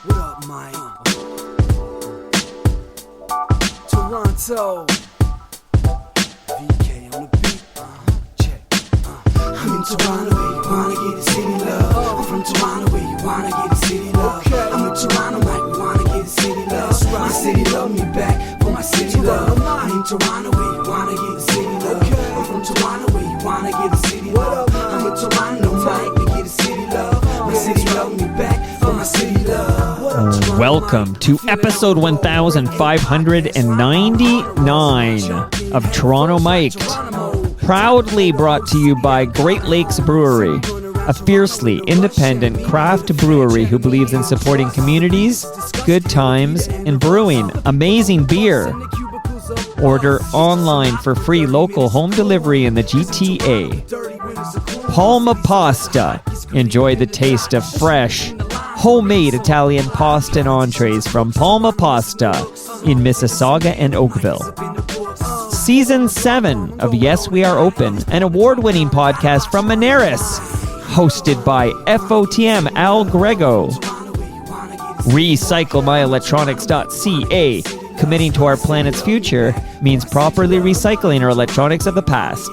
What up, Mike? Toronto. VK on the beat. Check. I'm in Toronto where you wanna get the city love. I'm from Toronto where you wanna get the city love. I'm in Toronto like we wanna get the city love. My city love me back for my city love. I'm in Toronto where you wanna get the city love. I'm from Toronto where you wanna get the city love. I'm in Toronto like to get the city love. My city love me back for my city love. Welcome to episode 1599 of Toronto Mic'd, proudly brought to you by Great Lakes Brewery, a fiercely independent craft brewery who believes in supporting communities, good times, and brewing amazing beer. Order online for free local home delivery in the GTA. Palma Pasta. Enjoy the taste of fresh, homemade Italian pasta and entrees from Palma Pasta in Mississauga and Oakville. Season 7 of Yes We Are Open, an award-winning podcast from Moneris, hosted by FOTM Al Grego. RecycleMyElectronics.ca. Committing to our planet's future means properly recycling our electronics of the past.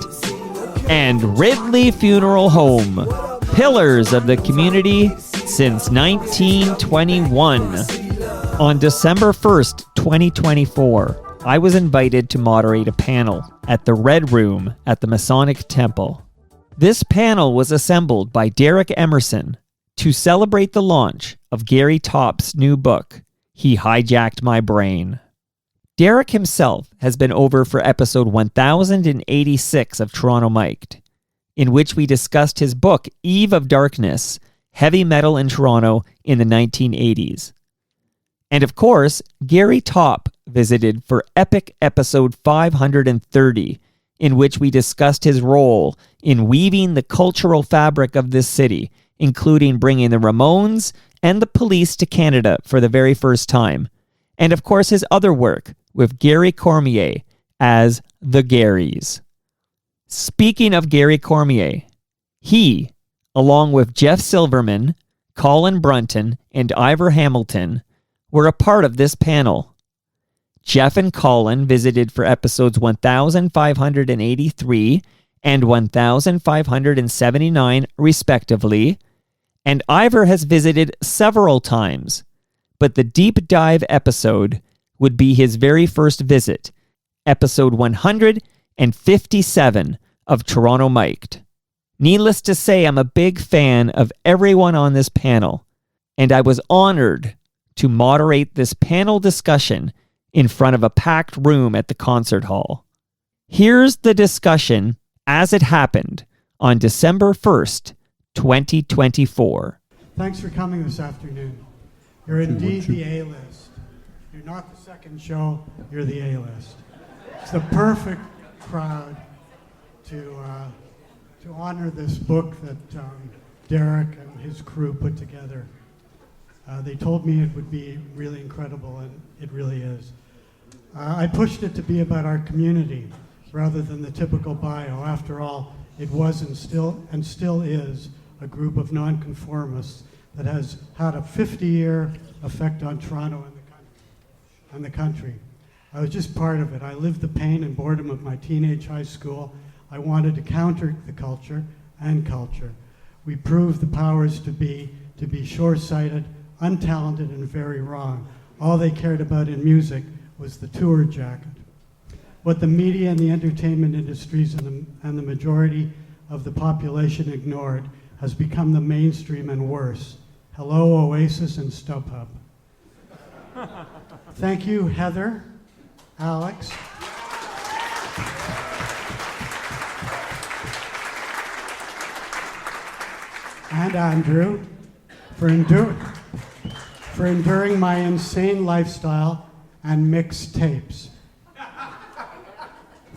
And Ridley Funeral Home, pillars of the community since 1921. On December 1st, 2024, I was invited to moderate a panel at the Red Room at the Masonic Temple. This panel was assembled by Derek Emerson to celebrate the launch of Gary Topp's new book, He Highjacked My Brain. Derek himself has been over for episode 1086 of Toronto Mic'd, in which we discussed his book, Eve of Darkness, Heavy Metal in Toronto in the 1980s. And of course, Gary Topp visited for epic episode 530, in which we discussed his role in weaving the cultural fabric of this city, including bringing the Ramones and the Police to Canada for the very first time. And of course, his other work with Gary Cormier as the Garys. Speaking of Gary Cormier, he, along with Jeff Silverman, Colin Brunton, and Ivar Hamilton, were a part of this panel. Jeff and Colin visited for episodes 1583 and 1579, respectively, and Ivar has visited several times, but the deep dive episode would be his very first visit, episode 157 of Toronto Mic'd. Needless to say, I'm a big fan of everyone on this panel, and I was honored to moderate this panel discussion in front of a packed room at the concert hall. Here's the discussion as it happened on December 1st, 2024. Thanks for coming this afternoon. You're indeed the A-list. You're not the second show, you're the A-list. It's the perfect crowd to honor this book that Derek and his crew put together. They told me it would be really incredible, and it really is. I pushed it to be about our community rather than the typical bio. After all, it was and still is a group of nonconformists that has had a 50-year effect on Toronto and the country. I was just part of it. I lived the pain and boredom of my teenage high school. I wanted to counter the culture and culture. We proved the powers to be short-sighted, untalented, and very wrong. All they cared about in music was the tour jacket. What the media and the entertainment industries and the majority of the population ignored has become the mainstream and worse. Hello, Oasis and StubHub. Thank you, Heather, Alex. And Andrew for enduring my insane lifestyle and mixed tapes.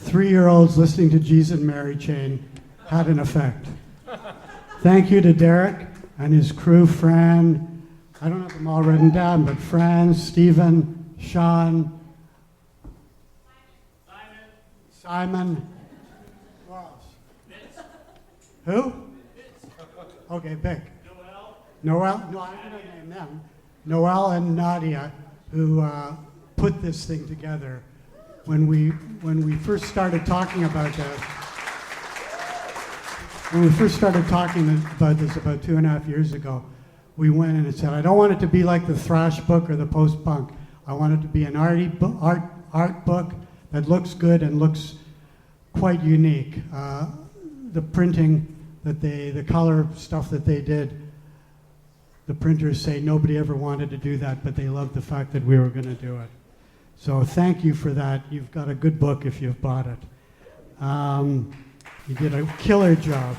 3-year-olds listening to Jeez and Mary Chain had an effect. Thank you to Derek and his crew, Fran. I don't have them all written down, but Fran, Stephen, Sean, Simon. Who else? Who? Okay, Vic. Noel? No, I'm going to name them. Noel and Nadia, who put this thing together. When we first started talking about this, about 2.5 years ago, we went in and said, I don't want it to be like the thrash book or the post-punk. I want it to be an art book that looks good and looks quite unique. The printing the color stuff that they did, the printers say nobody ever wanted to do that, but they loved the fact that we were going to do it. So thank you for that. You've got a good book if you've bought it. You did a killer job.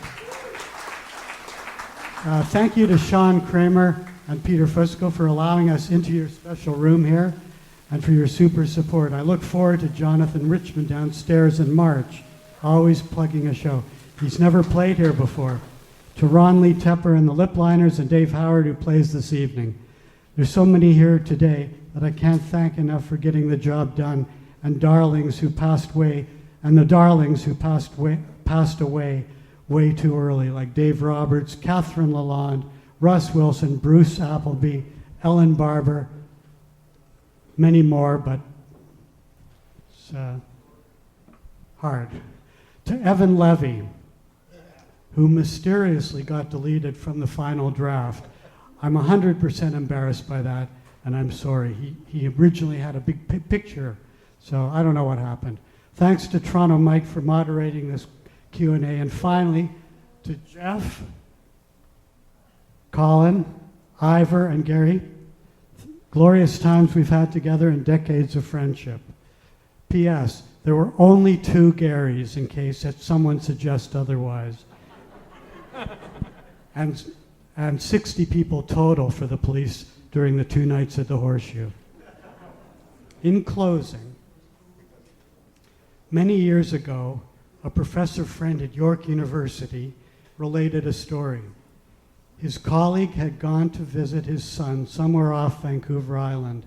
Thank you to Sean Kramer and Peter Fusco for allowing us into your special room here and for your super support. I look forward to Jonathan Richmond downstairs in March, always plugging a show. He's never played here before. To Ron Lee Tepper and the Lip Liners and Dave Howard, who plays this evening. There's so many here today that I can't thank enough for getting the job done, and darlings who passed away, passed away way too early, like Dave Roberts, Catherine Lalonde, Russ Wilson, Bruce Appleby, Ellen Barber, many more, but it's hard. To Evan Levy, who mysteriously got deleted from the final draft. I'm 100% embarrassed by that, and I'm sorry. He originally had a big picture, so I don't know what happened. Thanks to Toronto Mike for moderating this Q&A, and finally to Jeff, Colin, Ivar, and Gary. Glorious times we've had together and decades of friendship. P.S. There were only 2 Garys, in case that someone suggests otherwise. And 60 people total for the police during the 2 nights at the Horseshoe. In closing, many years ago, a professor friend at York University related a story. His colleague had gone to visit his son somewhere off Vancouver Island.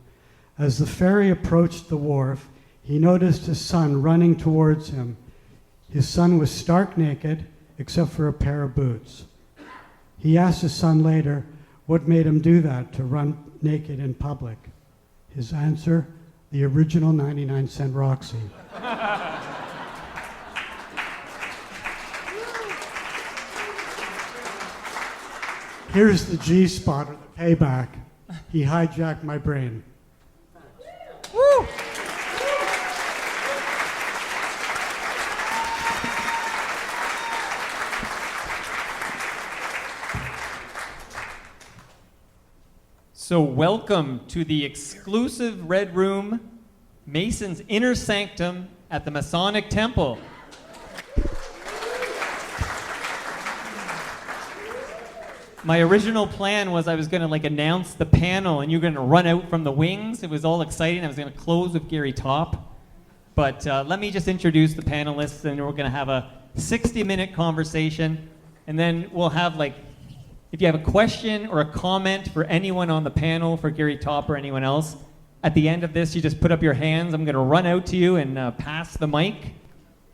As the ferry approached the wharf, he noticed his son running towards him. His son was stark naked, except for a pair of boots. He asked his son later what made him do that, to run naked in public. His answer, the original 99-cent Roxy. Here's the G-spot, or the payback. He hijacked my brain. Woo! So welcome to the exclusive Red Room, Mason's inner sanctum at the Masonic Temple. My original plan was I was going to announce the panel and you're going to run out from the wings. It was all exciting. I was going to close with Gary Topp. But let me just introduce the panelists, and we're going to have a 60-minute conversation. And then we'll have if you have a question or a comment for anyone on the panel, for Gary Topp or anyone else, at the end of this, you just put up your hands. I'm going to run out to you and pass the mic,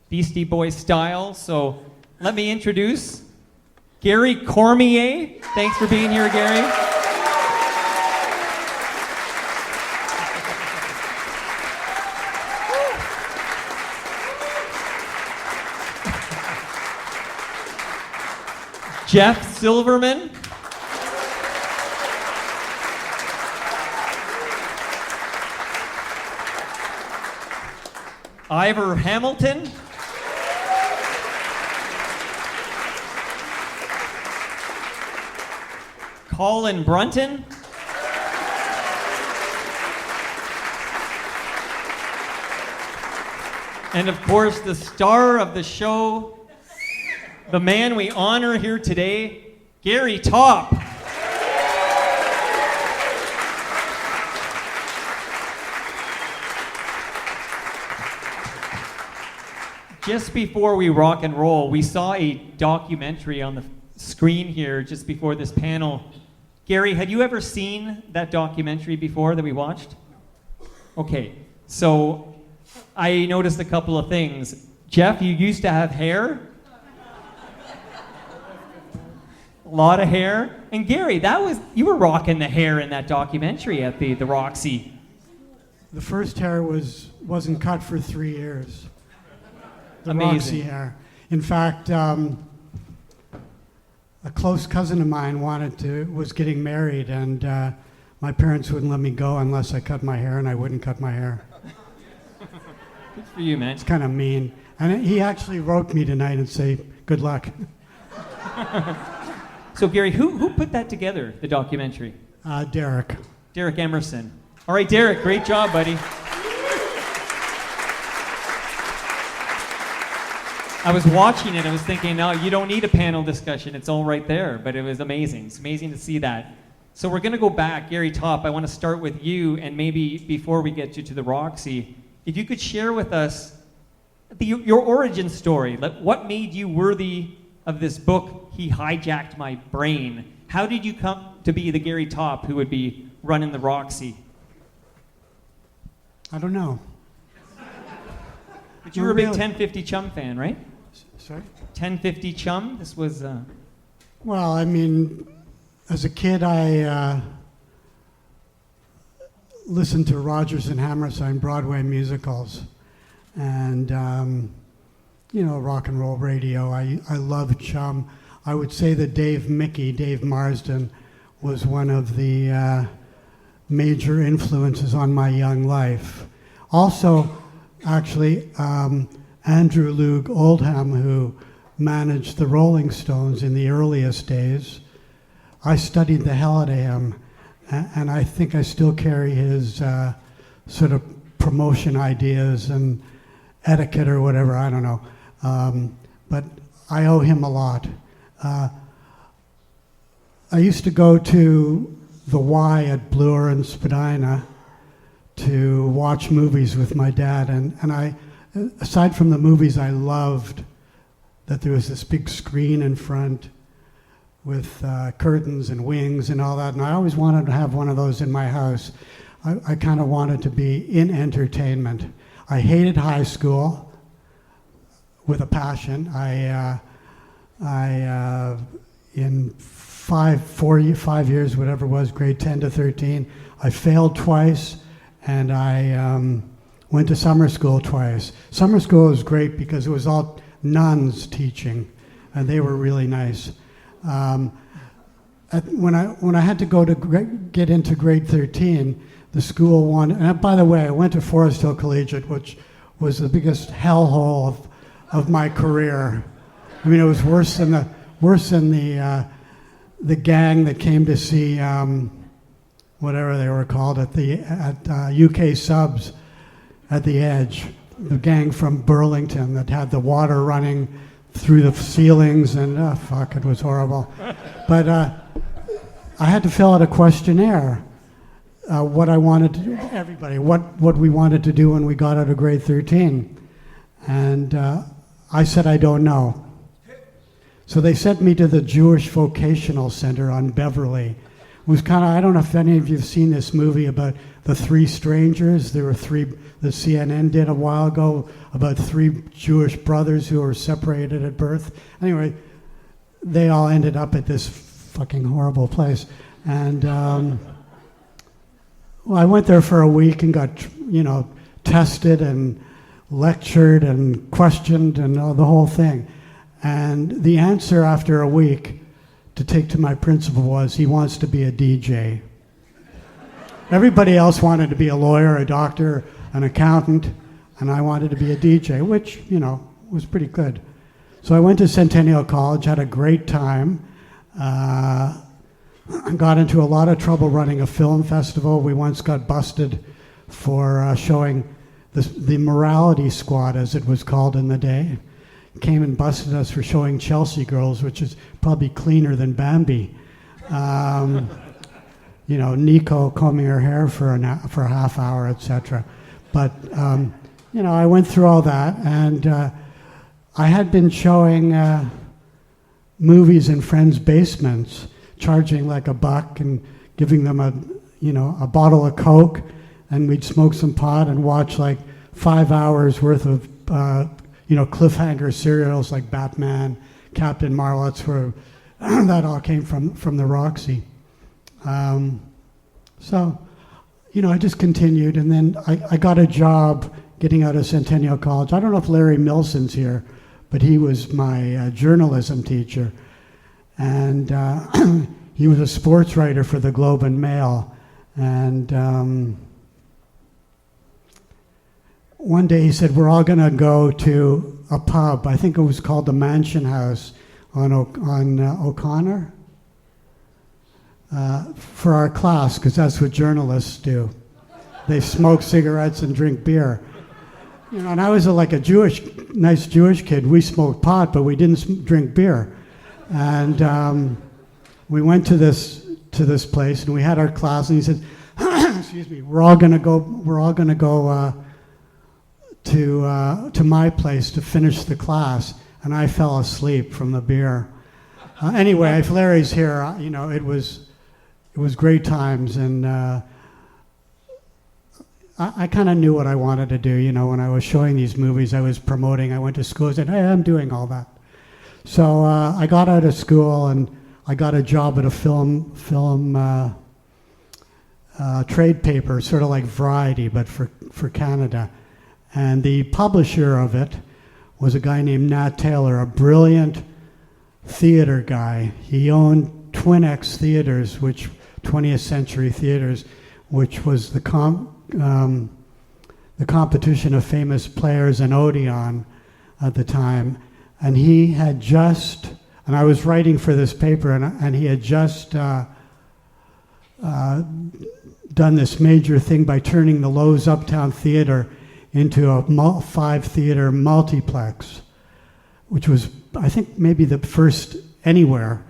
Beastie Boys style. So let me introduce Gary Cormier. Thanks for being here, Gary. Jeff Silverman. Ivar Hamilton. Colin Brunton. And of course, the star of the show, the man we honor here today, Gary Topp. Just before we rock and roll, we saw a documentary on the screen here just before this panel. Gary, had you ever seen that documentary before that we watched? Okay, so I noticed a couple of things. Jeff, you used to have hair. A lot of hair. And Gary, you were rocking the hair in that documentary at the Roxy. The first hair wasn't cut for 3 years. The Amazing. Roxy hair. In fact, a close cousin of mine was getting married, and my parents wouldn't let me go unless I cut my hair, and I wouldn't cut my hair. Good for you, man. It's kind of mean. And he actually wrote me tonight and say, good luck. So Gary, who put that together, the documentary? Derek. Derek Emerson. All right, Derek, great job, buddy. I was watching it, I was thinking, no, you don't need a panel discussion, it's all right there, but it was amazing. It's amazing to see that. So we're gonna go back, Gary Topp, I wanna start with you, and maybe before we get you to the Roxy, if you could share with us your origin story. Like, what made you worthy of this book, He Hijacked My Brain? How did you come to be the Gary Topp who would be running the Roxy? I don't know. But you were a big 1050 Chum fan, right? Sorry? 1050 Chum? This was... Well, I mean, as a kid, I listened to Rodgers and Hammerstein Broadway musicals. And, rock and roll radio. I loved Chum. I would say that Dave Marsden, was one of the major influences on my young life. Also, actually, Andrew Loog Oldham, who managed the Rolling Stones in the earliest days, I studied the hell out of him, and I think I still carry his sort of promotion ideas and etiquette or whatever, I don't know. But I owe him a lot. I used to go to the Y at Bloor and Spadina to watch movies with my dad, and I, aside from the movies, I loved that there was this big screen in front with curtains and wings and all that, and I always wanted to have one of those in my house. I kind of wanted to be in entertainment. I hated high school with a passion. In 5 years, whatever it was, grade 10 to 13, I failed twice, and I went to summer school twice. Summer school was great because it was all nuns teaching, and they were really nice. When I had to go to get into grade 13, the school wanted, and by the way, I went to Forest Hill Collegiate, which was the biggest hellhole of my career. I mean, it was worse than the gang that came to see whatever they were called at UK Subs at the Edge. The gang from Burlington that had the water running through the ceilings, and it was horrible. But I had to fill out a questionnaire. What I wanted to do, everybody, what we wanted to do when we got out of grade 13. And I said, I don't know. So they sent me to the Jewish Vocational Center on Beverly. It was kind of, I don't know if any of you have seen this movie about the three strangers. There were three, the CNN did a while ago, about three Jewish brothers who were separated at birth. Anyway, they all ended up at this fucking horrible place. And well, I went there for a week and got, tested and lectured and questioned and the whole thing. And the answer after a week to take to my principal was, he wants to be a DJ. Everybody else wanted to be a lawyer, a doctor, an accountant, and I wanted to be a DJ, which, was pretty good. So I went to Centennial College, had a great time. Got into a lot of trouble running a film festival. We once got busted for showing the Morality Squad, as it was called in the day. Came and busted us for showing Chelsea Girls, which is probably cleaner than Bambi. Nico combing her hair for a half hour, etc. But I went through all that, and I had been showing movies in friends' basements, charging like $1 and giving them a bottle of Coke, and we'd smoke some pot and watch like 5 hours worth of cliffhanger serials like Batman, Captain Marvel. That's where that all came from the Roxy. So, I just continued, and then I got a job getting out of Centennial College. I don't know if Larry Milson's here, but he was my journalism teacher. And he was a sports writer for the Globe and Mail. And one day he said, we're all going to go to a pub. I think it was called the Mansion House on O'Connor for our class, because that's what journalists do. They smoke cigarettes and drink beer. And I was like a nice Jewish kid. We smoked pot, but we didn't drink beer. And we went to this place, and we had our class, and he said, "Excuse me, we're all gonna go to my place to finish the class." And I fell asleep from the beer. Anyway, if Larry's here, it was great times, and I kind of knew what I wanted to do. When I was showing these movies, I was promoting. I went to school and said, "Hey, I'm doing all that." So I got out of school, and I got a job at a film trade paper, sort of like Variety, but for Canada. And the publisher of it was a guy named Nat Taylor, a brilliant theater guy. He owned Twin X Theaters, 20th Century Theaters, which was the competition of famous players in Odeon at the time. And he had just, and I was writing for this paper, and he had just done this major thing by turning the Lowe's Uptown Theater into a 5-theater multiplex, which was, I think, maybe the first anywhere.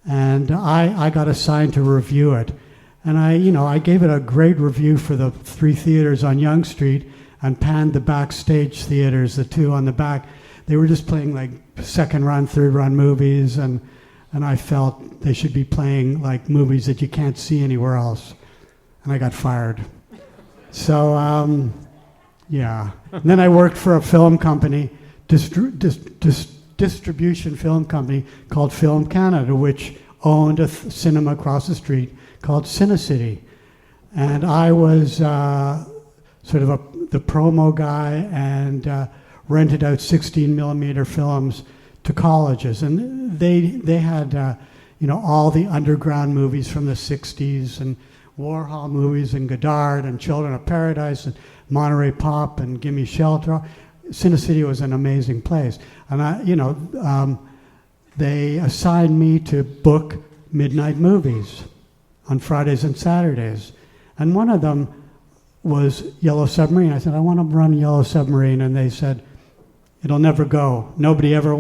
And I got assigned to review it. And I gave it a great review for the 3 theaters on Yonge Street, and panned the backstage theaters, the 2 on the back. They were just playing like second run, third run movies, and I felt they should be playing like movies that you can't see anywhere else. And I got fired. So, yeah. And then I worked for a film company, distribution film company called Film Canada, which owned a cinema across the street called Cinecity. And I was sort of the promo guy, and rented out 16 millimeter films to colleges. And they had, all the underground movies from the 60s, and Warhol movies, and Godard, and Children of Paradise, and Monterey Pop, and Gimme Shelter. Cinecity was an amazing place. And they assigned me to book midnight movies on Fridays and Saturdays. And one of them was Yellow Submarine. I said, I want to run Yellow Submarine. And they said, it'll never go. Nobody ever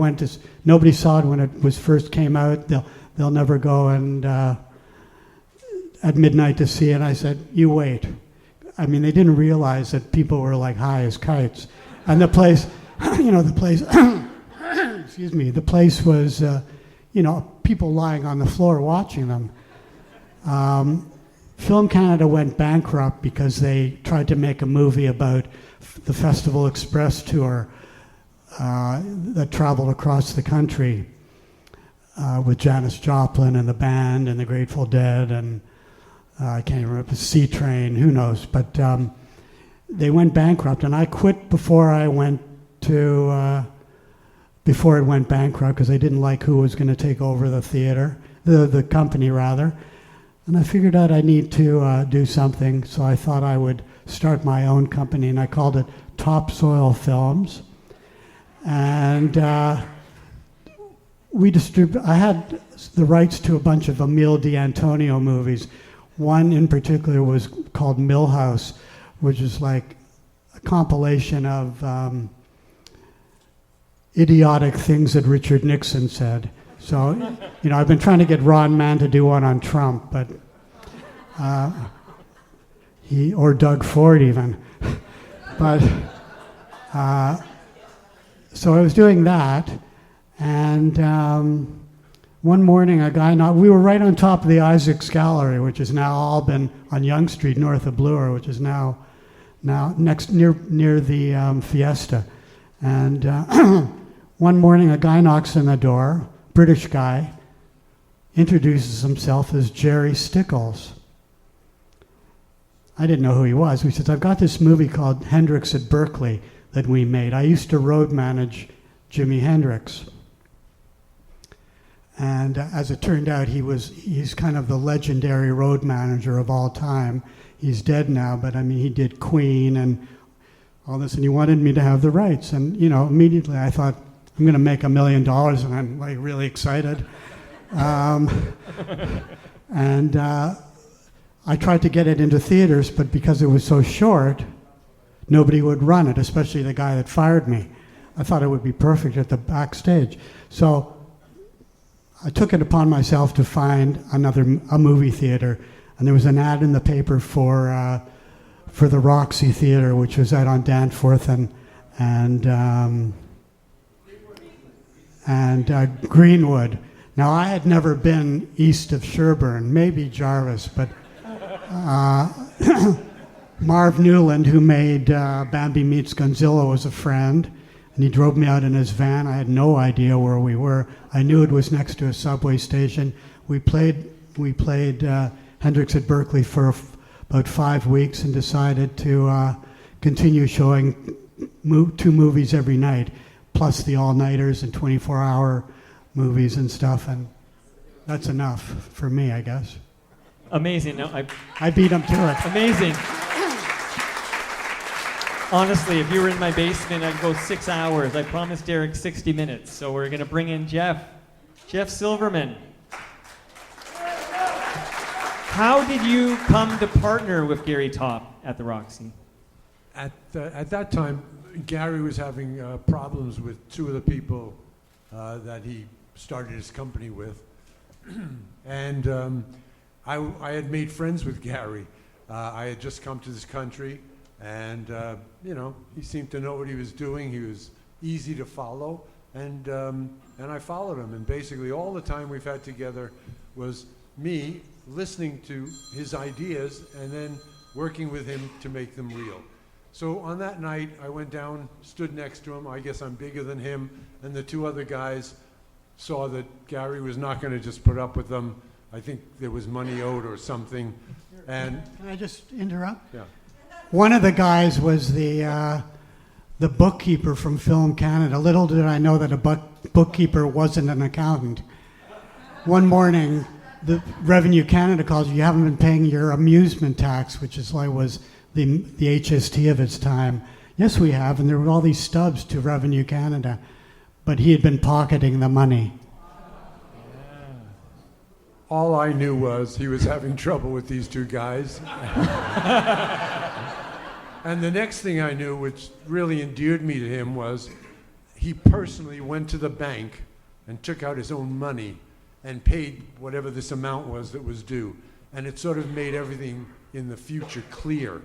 nobody saw it when it first came out. They'll never go and at midnight to see it. And I said, you wait. I mean, they didn't realize that people were like high as kites. And the place, excuse me, the place was, people lying on the floor watching them. Film Canada went bankrupt because they tried to make a movie about the Festival Express tour that traveled across the country with Janis Joplin and the band and the Grateful Dead, and I can't remember, Sea Train, who knows. But they went bankrupt, and I quit before it went bankrupt, because I didn't like who was going to take over the theater, the company rather. And I figured out I need to do something, so I thought I would start my own company, and I called it Topsoil Films. And I had the rights to a bunch of Emile D'Antonio movies. One in particular was called Millhouse, which is like a compilation of idiotic things that Richard Nixon said. So, I've been trying to get Ron Mann to do one on Trump, but or Doug Ford even. But so I was doing that, and one morning we were right on top of the Isaacs Gallery, which has now all been on Yonge Street, north of Bloor, which is now next near the Fiesta. And one morning a guy knocks on the door, British guy, introduces himself as Jerry Stickles. I didn't know who he was. He says, I've got this movie called Hendrix at Berkeley that we made. I used to road manage Jimi Hendrix. And as it turned out, he's kind of the legendary road manager of all time. He's dead now, but I mean, he did Queen and all this, and he wanted me to have the rights. And, you know, immediately I thought, I'm going to make $1 million, and I'm like really excited. I tried to get it into theaters, but because it was so short, nobody would run it, especially the guy that fired me. I thought it would be perfect at the backstage. So I took it upon myself to find a movie theater, and there was an ad in the paper for the Roxy Theater, which was out on Danforth and Greenwood. Now, I had never been east of Sherburne, maybe Jarvis, but Marv Newland, who made Bambi Meets Gonzilla, was a friend, and he drove me out in his van. I had no idea where we were. I knew it was next to a subway station. We played Hendrix at Berkeley for about 5 weeks and decided to continue showing 2 movies every night, plus the all-nighters and 24-hour movies and stuff, and that's enough for me, I guess. Amazing. No, I beat him to it. Amazing. Honestly, if you were in my basement, I'd go 6 hours. I promised Derek 60 minutes, so we're going to bring in Jeff Silverman. How did you come to partner with Gary Topp at the Roxy? At that time, Gary was having problems with 2 of the people that he started his company with. And I had made friends with Gary. I had just come to this country, and you know, he seemed to know what he was doing. He was easy to follow, and I followed him. And basically all the time we've had together was me listening to his ideas and then working with him to make them real. So on that night, I went down, stood next to him. I guess I'm bigger than him, and the 2 other guys saw that Gary was not going to just put up with them. I think there was money owed or something. And can I just interrupt? Yeah. One of the guys was the bookkeeper from Film Canada. Little did I know that a bookkeeper wasn't an accountant. One morning, the Revenue Canada calls, you haven't been paying your amusement tax, which is like was the HST of its time. Yes, we have, and there were all these stubs to Revenue Canada, but he had been pocketing the money. all I knew was he was having trouble with these 2 guys. And the next thing I knew, which really endeared me to him, was he personally went to the bank and took out his own money and paid whatever this amount was that was due. And it sort of made everything in the future clear.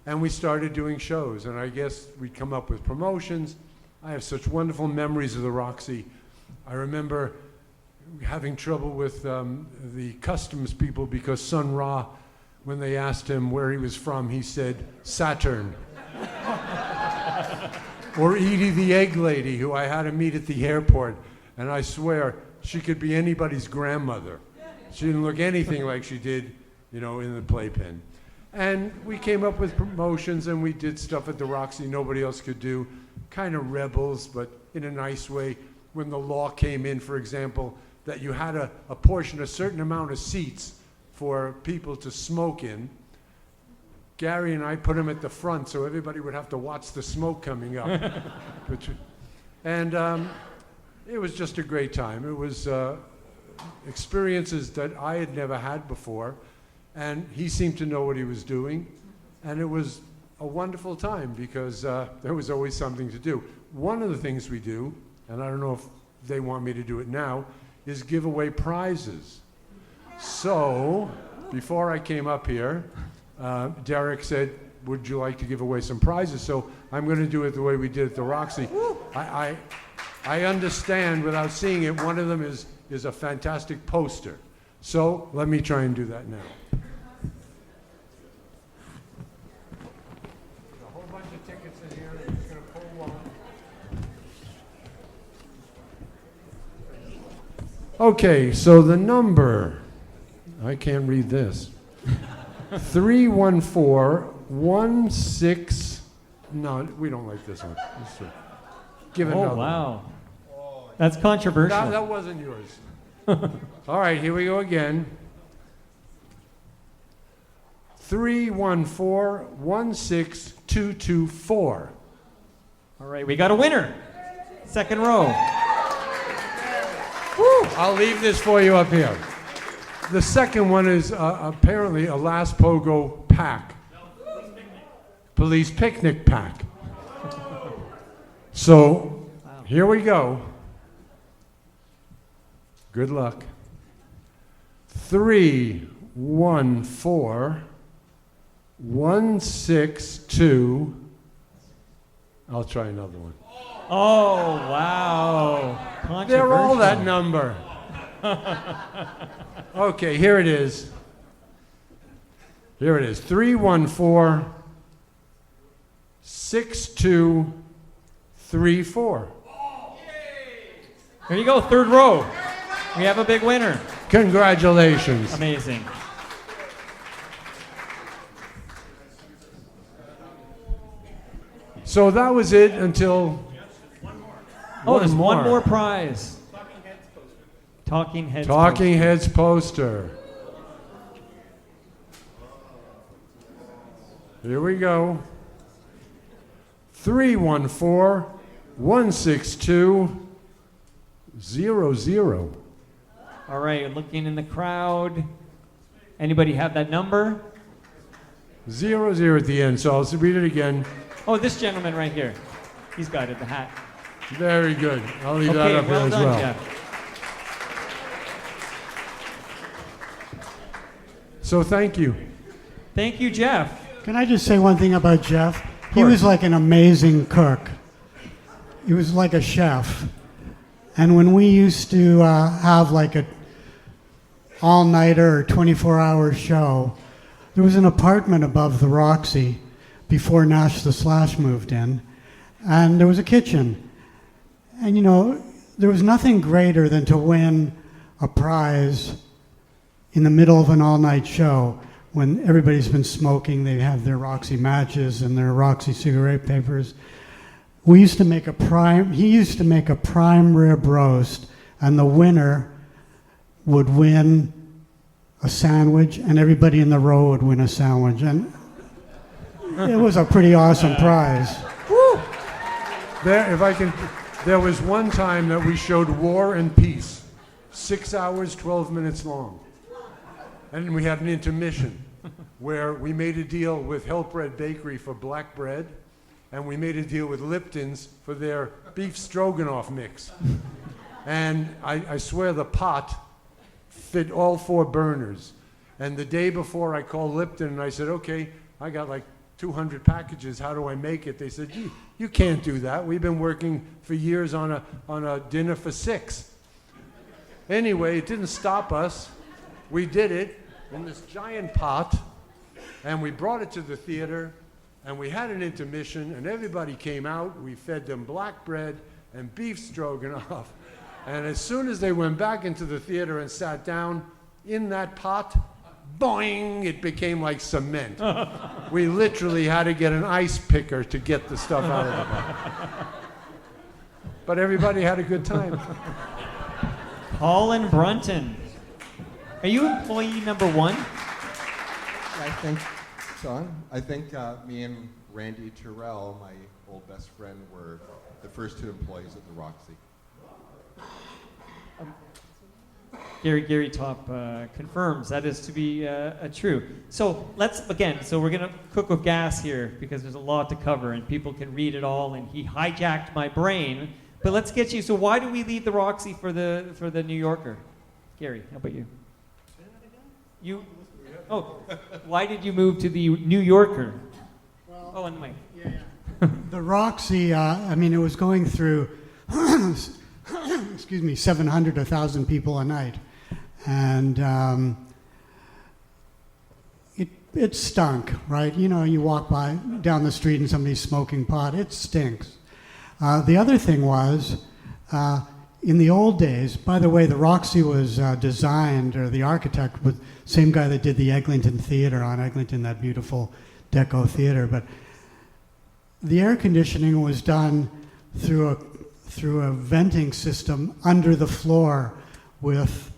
And we started doing shows, and I guess we'd come up with promotions. I have such wonderful memories of the Roxy. I remember having trouble with the customs people because Sun Ra, when they asked him where he was from, he said, Saturn. Or Edie the Egg Lady, who I had to meet at the airport, and I swear, she could be anybody's grandmother. She didn't look anything like she did, you know, in the playpen. And we came up with promotions, and we did stuff at the Roxy nobody else could do. Kind of rebels, but in a nice way. When the law came in, for example, that you had to apportion a certain amount of seats for people to smoke in, Gary and I put them at the front so everybody would have to watch the smoke coming up. And it was just a great time. It was experiences that I had never had before, and he seemed to know what he was doing, and it was a wonderful time because there was always something to do. One of the things we do, and I don't know if they want me to do it now, is give away prizes. So, before I came up here, Derek said, would you like to give away some prizes? So I'm going to do it the way we did at the Roxy. I understand without seeing it, one of them is a fantastic poster. So let me try and do that now. There's a whole bunch of tickets in here. I'm just going to pull one. Okay, so the number, I can't read this. 314-16, no, we don't like this one. Give it another Oh, one. wow. That's controversial. That wasn't yours. All right, here we go again. 314-16224. All right, we got a winner. Second row. Woo! I'll leave this for you up here. The second one is apparently a Las Pogo pack. Police picnic pack. So, here we go. Good luck. 314-162. I'll try another one. Oh, wow. They're all that Controversial. number. Okay, here it is. Here it is. 314-6234. There you go, third row. We have a big winner. Congratulations. Amazing. So that was it until Oh, there's one more. more prize. Talking Heads. Talking Heads poster. Here we go. 314-162-00. All right, looking in the crowd. Anybody have that number? 00 at the end. So I'll read it again. Oh, this gentleman right here. He's got it, the hat. Very good. I'll leave that Okay, up well here as done, well. Jeff. So thank you. Thank you, Jeff. Can I just say one thing about Jeff? He course. was like an amazing cook. He was like a chef. And when we used to have like a all-nighter or 24-hour show, there was an apartment above the Roxy before Nash the Slash moved in, and there was a kitchen. And you know, there was nothing greater than to win a prize in the middle of an all-night show when everybody's been smoking. They have their Roxy matches and their Roxy cigarette papers. He used to make a prime rib roast, and the winner would win a sandwich, and everybody in the row would win a sandwich. And it was a pretty awesome prize. There was one time that we showed War and Peace, 6 hours, 12 minutes long. And we had an intermission where we made a deal with Help Bread Bakery for black bread, and we made a deal with Lipton's for their beef stroganoff mix. And I swear the pot fit all 4 burners. And the day before I called Lipton and I said, okay, I got like 200 packages, how do I make it? They said, you can't do that. We've been working for years on a dinner for 6. Anyway, it didn't stop us. We did it in this giant pot, and we brought it to the theater, and we had an intermission, and everybody came out. We fed them black bread and beef stroganoff. And as soon as they went back into the theater and sat down, in that pot, boing, it became like cement. We literally had to get an ice picker to get the stuff out of the pot. But everybody had a good time. Colin Brunton. Are you employee number 1? I think, Sean, I think me and Randy Terrell, my old best friend, were the first 2 employees at the Roxy. Gary Topp confirms that is to be true. So we're going to cook with gas here because there's a lot to cover and people can read it all, and He Hijacked My Brain. But let's get you, so why do we leave the Roxy for the New Yorker? Gary, how about you? Why did you move to the New Yorker? Well, and Mike. The Roxy, it was going through, excuse me, 700, 1,000 people a night. And it stunk, right? You know, you walk down the street and somebody's smoking pot, it stinks. The other thing was, in the old days, by the way, the Roxy was designed, or the architect was the same guy that did the Eglinton Theatre on Eglinton, that beautiful Deco theater. But the air conditioning was done through a venting system under the floor with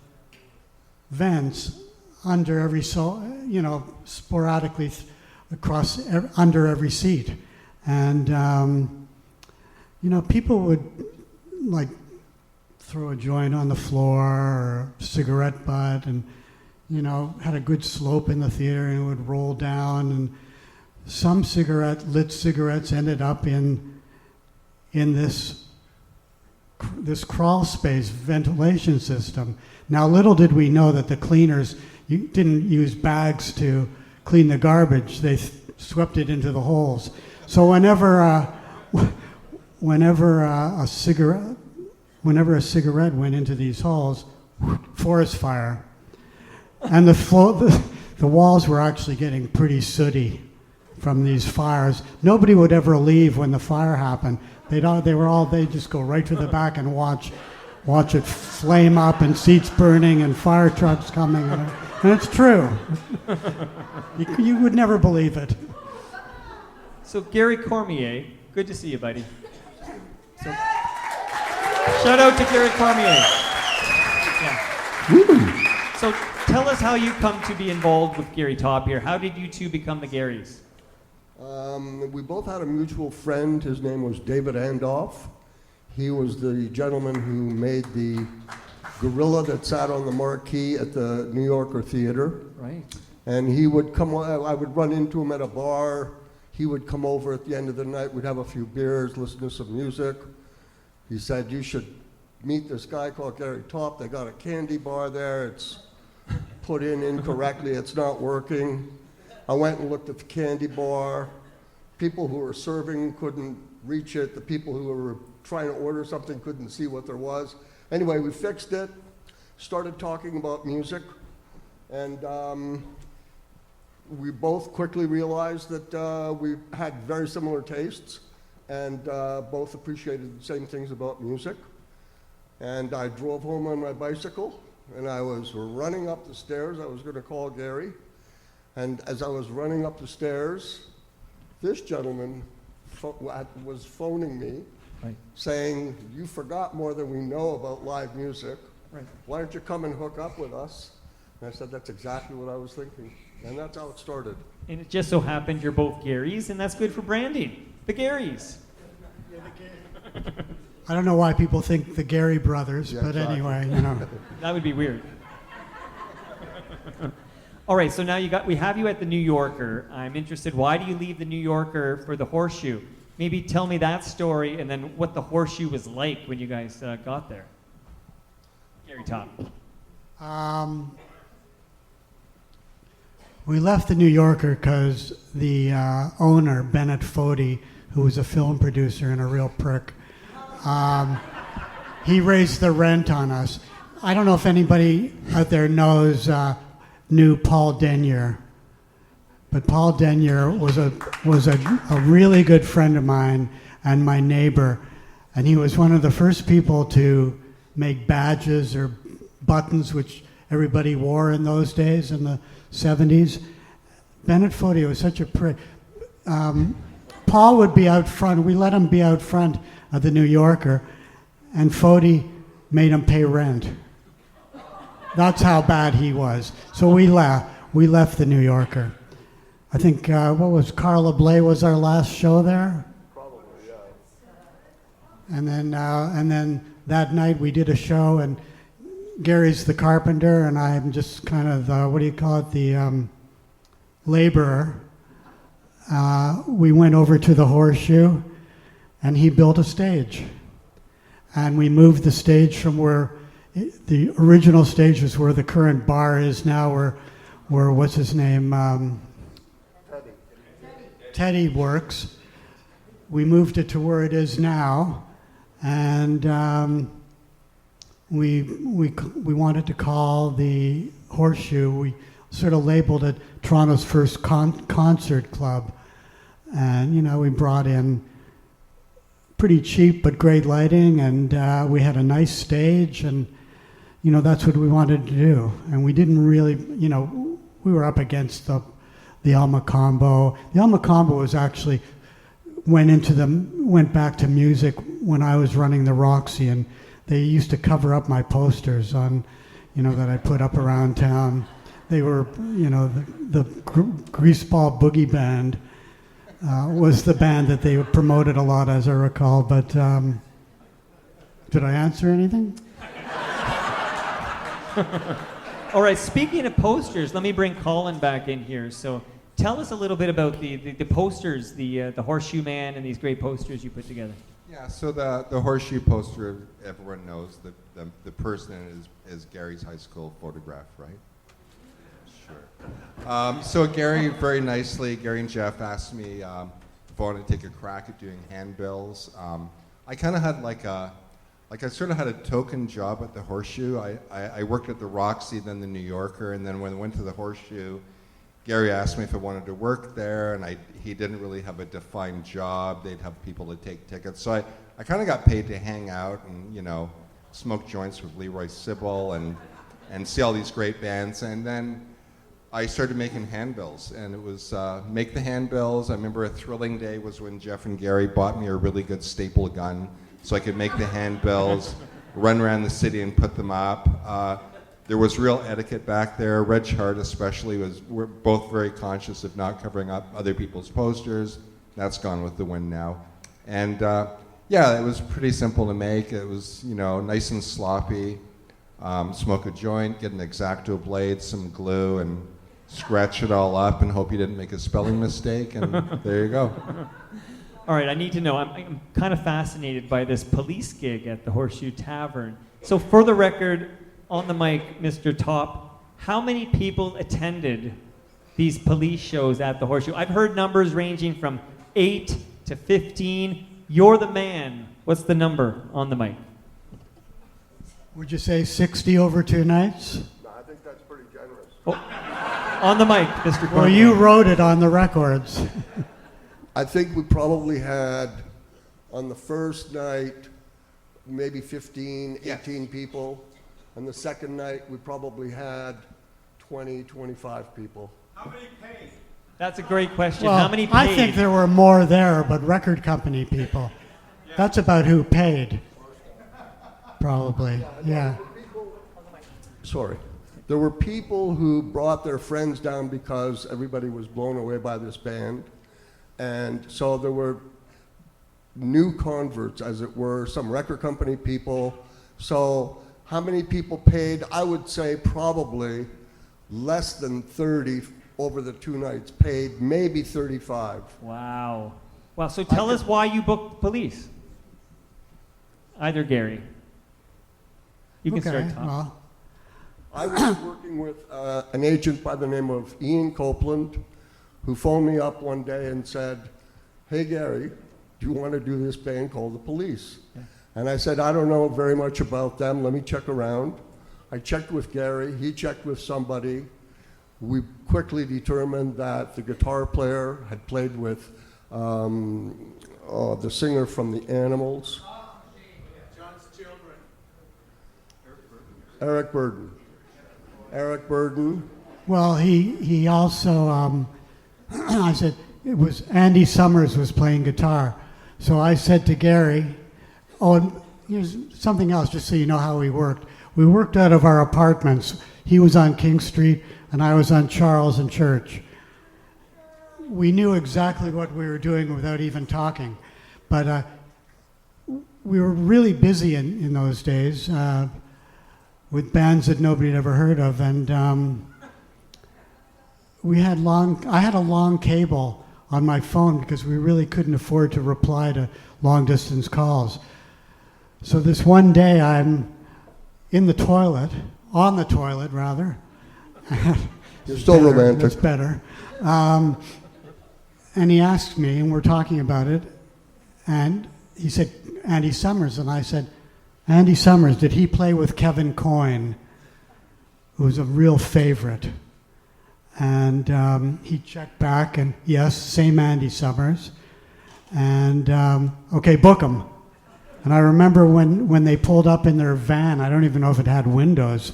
vents under every, sporadically across under every seat. And, people would like throw a joint on the floor or a cigarette butt and, had a good slope in the theater and it would roll down. And some lit cigarettes ended up in this crawl space ventilation system. Now, little did we know that the cleaners didn't use bags to clean the garbage. They swept it into the holes. So whenever a cigarette went into these holes, forest fire. And the walls were actually getting pretty sooty from these fires. Nobody would ever leave when the fire happened. They'd just go right to the back and watch it flame up and seats burning and fire trucks coming. And it's true. You would never believe it. So Gary Cormier, good to see you, buddy. Shout out to Gary Cormier. Yeah. So tell us how you come to be involved with Gary Topp here. How did you two become the Garys? We both had a mutual friend. His name was David Andoff. He was the gentleman who made the gorilla that sat on the marquee at the New Yorker Theater. Right. And he would come, I would run into him at a bar. He would come over at the end of the night. We'd have a few beers, listen to some music. He said, you should meet this guy called Gary Topp. They got a candy bar there. It's put in incorrectly. It's not working. I went and looked at the candy bar. People who were serving couldn't reach it. The people who were trying to order something couldn't see what there was. Anyway, we fixed it, started talking about music, and we both quickly realized that we had very similar tastes and both appreciated the same things about music. And I drove home on my bicycle, and I was running up the stairs. I was going to call Gary. And as I was running up the stairs, this gentleman was phoning me, right, saying, you forgot more than we know about live music. Right. Why don't you come and hook up with us? And I said, that's exactly what I was thinking. And that's how it started. And it just so happened you're both Garys, and that's good for branding. The Garys. I don't know why people think the Gary brothers, yeah, but exactly. Anyway, That would be weird. All right, so now we have you at the New Yorker. I'm interested, why do you leave the New Yorker for the Horseshoe? Maybe tell me that story and then what the Horseshoe was like when you guys got there. Gary Topp. We left the New Yorker because the owner, Bennett Foti, who was a film producer and a real prick, he raised the rent on us. I don't know if anybody out there knew Paul Denyer, but Paul Denyer was a really good friend of mine and my neighbor, and he was one of the first people to make badges or buttons, which everybody wore in those days in the 70s. Bennett Foti was such a prick. Paul would be out front. We let him be out front of the New Yorker, and Foti made him pay rent. That's how bad he was. So we left the New Yorker. I think, Carla Bley was our last show there? Probably, yeah. And then that night we did a show, and Gary's the carpenter, and I'm just kind of the laborer. We went over to the Horseshoe, and he built a stage. And we moved the stage from where the original stage was, where the current bar is now, where what's his name? Teddy works. We moved it to where it is now, and we wanted to call the Horseshoe. We sort of labeled it Toronto's first concert club, and we brought in pretty cheap but great lighting, and we had a nice stage, and that's what we wanted to do. And we didn't really, we were up against the Alma Combo. The Alma Combo was actually went back to music when I was running the Roxy, and they used to cover up my posters on, that I put up around town. They were, the Greaseball Boogie Band was the band that they promoted a lot, as I recall. But did I answer anything? All right, speaking of posters, let me bring Colin back in here. So tell us a little bit about the posters, the Horseshoe Man and these great posters you put together. Yeah, so the horseshoe poster, everyone knows the person is Gary's high school photograph, right? Sure. So Gary, very nicely, Gary and Jeff asked me if I wanted to take a crack at doing handbills. I kind of had I sort of had a token job at the Horseshoe. I worked at the Roxy, then the New Yorker, and then when I went to the Horseshoe, Gary asked me if I wanted to work there, and he didn't really have a defined job. They'd have people to take tickets. So I kind of got paid to hang out and, smoke joints with Leroy Sibble and see all these great bands. And then I started making handbills, and it was make the handbills. I remember a thrilling day was when Jeff and Gary bought me a really good staple gun so I could make the handbills, run around the city and put them up. There was real etiquette back there. Reg Hart especially we're both very conscious of not covering up other people's posters. That's gone with the wind now. And it was pretty simple to make. It was, nice and sloppy. Smoke a joint, get an X-Acto blade, some glue, and scratch it all up and hope you didn't make a spelling mistake, and there you go. All right, I need to know, I'm kind of fascinated by this police gig at the Horseshoe Tavern. So for the record, on the mic, Mr. Topp, how many people attended these police shows at the Horseshoe? I've heard numbers ranging from 8 to 15. You're the man. What's the number on the mic? Would you say 60 over 2 nights? No, I think that's pretty generous. Oh, on the mic, Mr. Cormier. Well, you wrote it on the records. I think we probably had, on the first night, maybe 15, 18 people. On the second night, we probably had 20, 25 people. How many paid? That's a great question. Well, How many paid? I think there were more there, but record company people. Yeah. That's about who paid. Probably, yeah. Sorry. There were people who brought their friends down because everybody was blown away by this band. And so there were new converts, as it were, some record company people. So how many people paid? I would say probably less than 30 over the 2 nights paid, maybe 35. Wow. Wow, so tell us why you booked police. Either Gary. You can start, Tom. Well, I was working with an agent by the name of Ian Copeland, who phoned me up one day and said, "Hey Gary, do you want to do this band called The Police?" Yeah. And I said, "I don't know very much about them. Let me check around." I checked with Gary. He checked with somebody. We quickly determined that the guitar player had played with the singer from the Animals. John's children. Eric Burden. well, he also, I said, it was Andy Summers was playing guitar. So I said to Gary, oh, and here's something else, just so you know how we worked. We worked out of our apartments. He was on King Street, and I was on Charles and Church. We knew exactly what we were doing without even talking. But we were really busy in those days with bands that nobody had ever heard of. And I had a long cable on my phone because we really couldn't afford to reply to long-distance calls. So this one day I'm on the toilet, rather. You're still better, romantic. That's better. And he asked me, and we're talking about it, and he said, Andy Summers. And I said, Andy Summers, did he play with Kevin Coyne, who was a real favorite? And he checked back, and yes, same Andy Summers. And, okay, book him. And I remember when they pulled up in their van, I don't even know if it had windows,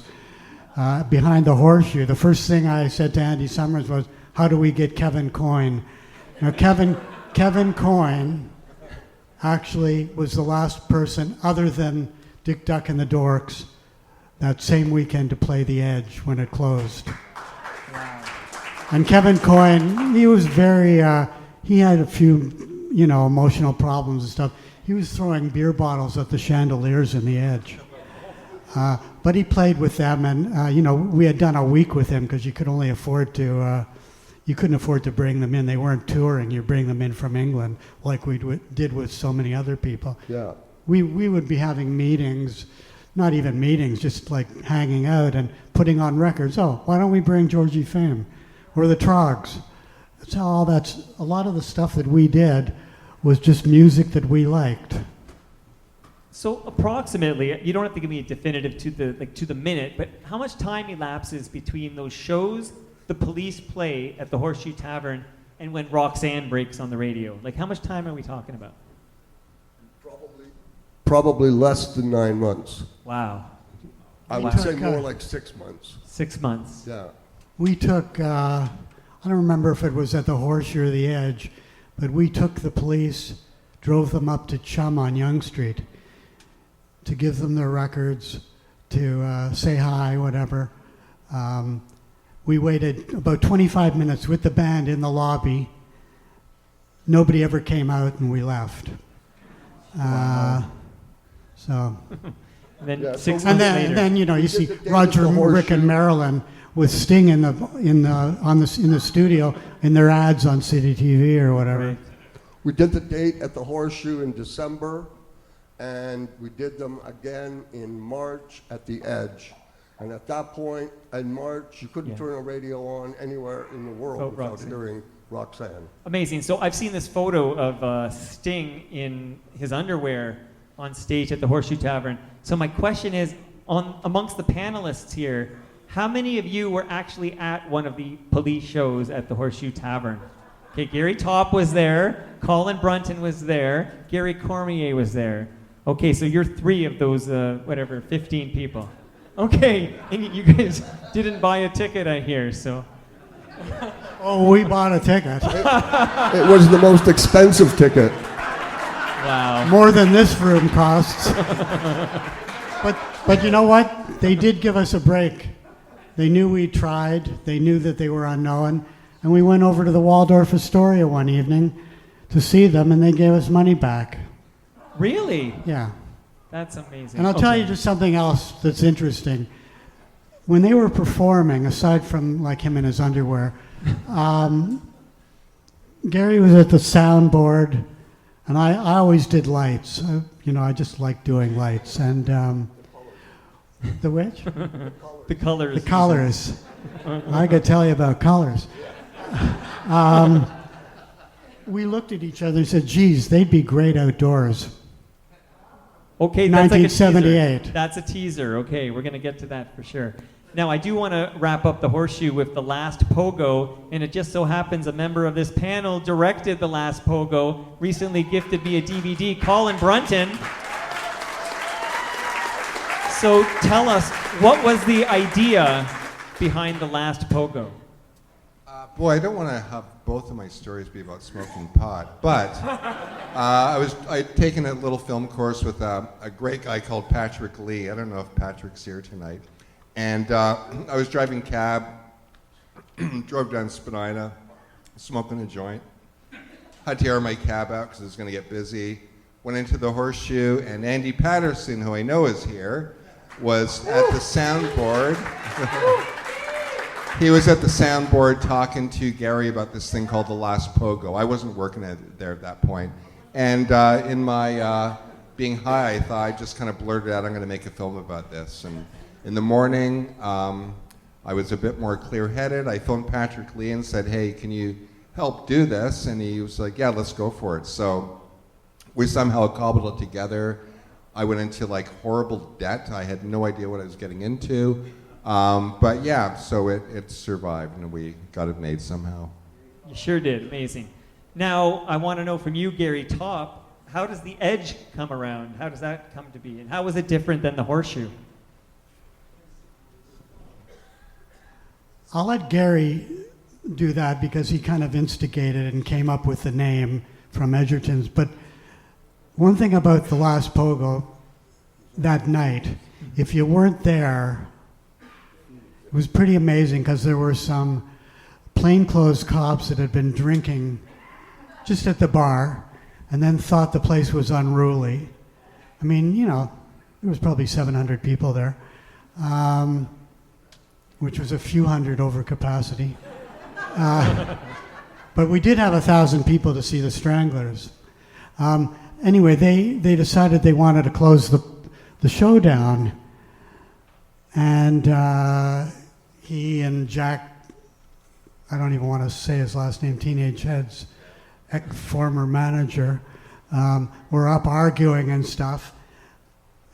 behind the Horseshoe, the first thing I said to Andy Summers was, how do we get Kevin Coyne? Now, Kevin Coyne actually was the last person, other than Dick Duck and the Dorks, that same weekend to play The Edge when it closed. Wow. And Kevin Coyne, he was very, he had a few, emotional problems and stuff. He was throwing beer bottles at the chandeliers in The Edge. But he played with them, and, we had done a week with him because you could only afford to, you couldn't afford to bring them in. They weren't touring. You bring them in from England like we did with so many other people. Yeah. We would be having meetings, not even meetings, just like hanging out and putting on records. Oh, why don't we bring Georgie Fame or the Trogs? That's a lot of the stuff that we did was just music that we liked. So approximately, you don't have to give me a definitive to the minute, but how much time elapses between those shows the Police play at the Horseshoe Tavern and when Roxanne breaks on the radio? Like, how much time are we talking about? Probably less than 9 months. Wow. I would say more like 6 months. 6 months. Yeah. We took, I don't remember if it was at the Horseshoe or the Edge, but we took the Police, drove them up to Chum on Yonge Street to give them their records, to say hi, whatever. We waited about 25 minutes with the band in the lobby. Nobody ever came out, and we left. So, And then Yeah, 6 and months later. then, and then you see the day Roger, of the Rick, and Horseshoe. Marilyn with Sting in the studio in their ads on City TV or whatever. Right. We did the date at the Horseshoe in December, and we did them again in March at the Edge. And at that point, in March, you couldn't Yeah. turn a radio on anywhere in the world Oh, without Roxanne. hearing Roxanne. Amazing. So I've seen this photo of Sting in his underwear on stage at the Horseshoe Tavern. So my question is, amongst the panelists here, how many of you were actually at one of the Police shows at the Horseshoe Tavern? Okay, Gary Topp was there, Colin Brunton was there, Gary Cormier was there. Okay, so you're 3 of those, 15 people. Okay, and you guys didn't buy a ticket, I hear, so. Oh, we bought a ticket. It was the most expensive ticket. Wow. More than this room costs. But you know what? They did give us a break. They knew we tried. They knew that they were unknown. And we went over to the Waldorf Astoria one evening to see them, and they gave us money back. Really? Yeah. That's amazing. And I'll tell Okay. you just something else that's interesting. When they were performing, aside from like him in his underwear, Gary was at the soundboard, and I always did lights. I just like doing lights. And the which? The colors. The colors. I could tell you about colors. We looked at each other and said, geez, they'd be great outdoors. Okay, that's like a 1978. teaser. That's a teaser. Okay, we're going to get to that for sure. Now, I do want to wrap up the Horseshoe with The Last Pogo, and it just so happens a member of this panel directed The Last Pogo, recently gifted me a DVD, Colin Brunton. So tell us, what was the idea behind The Last Pogo? Boy, I don't want to have both of my stories be about smoking pot, but I'd taken a little film course with a great guy called Patrick Lee. I don't know if Patrick's here tonight. And I was driving cab, drove down Spadina, smoking a joint. Had to air my cab out because it was going to get busy. Went into the Horseshoe, and Andy Patterson, who I know is here, was at the soundboard. He was at the soundboard talking to Gary about this thing called The Last Pogo. I wasn't working there at that point. And in my being high, I thought I just kind of blurted out, I'm going to make a film about this. And in the morning, I was a bit more clear-headed. I phoned Patrick Lee and said, hey, can you help do this? And he was like, yeah, let's go for it. So we somehow cobbled it together. I went into like horrible debt. I had no idea what I was getting into. But yeah, so it survived, and we got it made somehow. You sure did. Amazing. Now, I want to know from you, Gary Topp, how does the Edge come around? How does that come to be? And how was it different than the Horseshoe? I'll let Gary do that because he kind of instigated and came up with the name from Edgerton's. But one thing about the last Pogo that night, if you weren't there, it was pretty amazing because there were some plainclothes cops that had been drinking just at the bar and then thought the place was unruly. I mean, you know, there was probably 700 people there, which was a few hundred over capacity. But we did have 1,000 people to see the Stranglers. Anyway, they decided they wanted to close the show down, and he and Jack, I don't even want to say his last name, Teenage Head's former manager, were up arguing and stuff.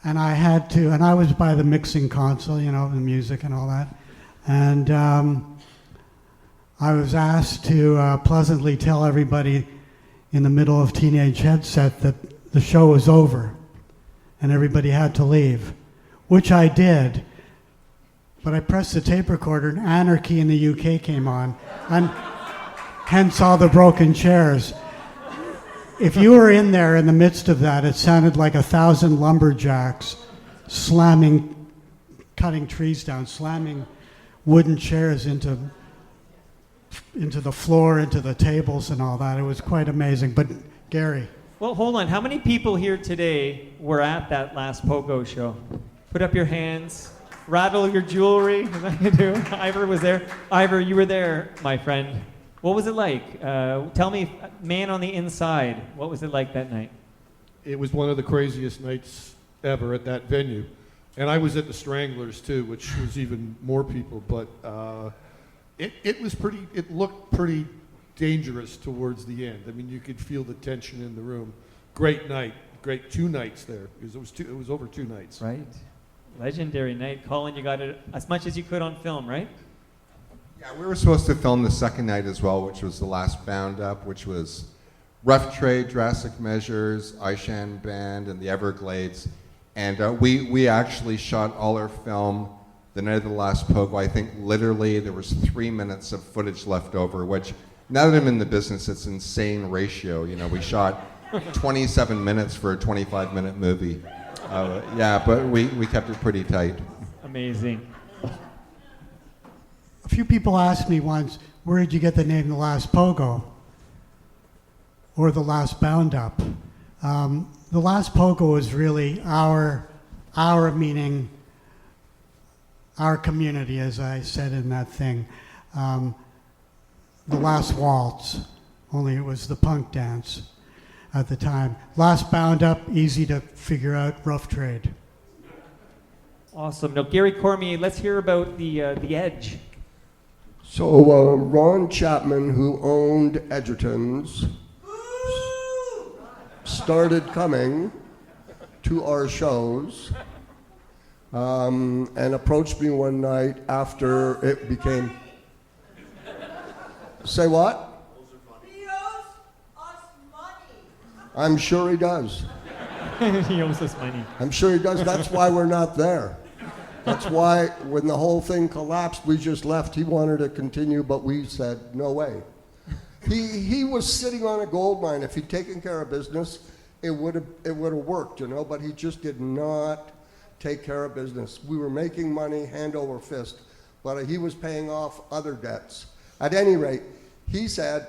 And I was by the mixing console, you know, the music and all that. And I was asked to pleasantly tell everybody in the middle of Teenage Head set that the show was over and everybody had to leave, which I did. But I pressed the tape recorder and Anarchy in the UK came on, and hence all the broken chairs. If you were in there in the midst of that, it sounded like 1,000 lumberjacks cutting trees down, slamming wooden chairs into the floor, into the tables and all that. It was quite amazing. But Gary. Well, hold on. How many people here today were at that last Pogo show? Put up your hands. Rattle your jewelry. Is that you do? Ivar was there. Ivar, you were there, my friend. What was it like? Tell me, man on the inside, what was it like that night? It was one of the craziest nights ever at that venue. And I was at the Stranglers too, which was even more people, but it looked pretty dangerous towards the end. I mean, you could feel the tension in the room. Great night, great 2 nights there, because it was over 2 nights. Right. Legendary night. Colin, you got it as much as you could on film, right? Yeah, we were supposed to film the second night as well, which was the last Bound Up, which was Rough Trade, Drastic Measures, Aishan Band, and the Everglades. And we actually shot all our film the night of the last Pogo. I think literally there was 3 minutes of footage left over, which now that I'm in the business, it's an insane ratio. You know, we shot 27 minutes for a 25-minute movie. Yeah, but we kept it pretty tight. Amazing. A few people asked me once, where did you get the name The Last Pogo? Or The Last Bound Up? The Last Pogo is really our meaning, our community, as I said in that thing. The Last Waltz, only it was the punk dance at the time. Last Bound Up, easy to figure out, Rough Trade. Awesome. Now, Gary Cormier, let's hear about the Edge. So Ron Chapman, who owned Edgerton's, started coming to our shows and approached me one night after it became... Say what? He owes us money. I'm sure he does. He owes us money. I'm sure he does. That's why we're not there. That's why when the whole thing collapsed, we just left. He wanted to continue, but we said, no way. He was sitting on a gold mine. If he'd taken care of business, it would have worked, you know, but he just did not take care of business. We were making money hand over fist, but he was paying off other debts. At any rate, he said,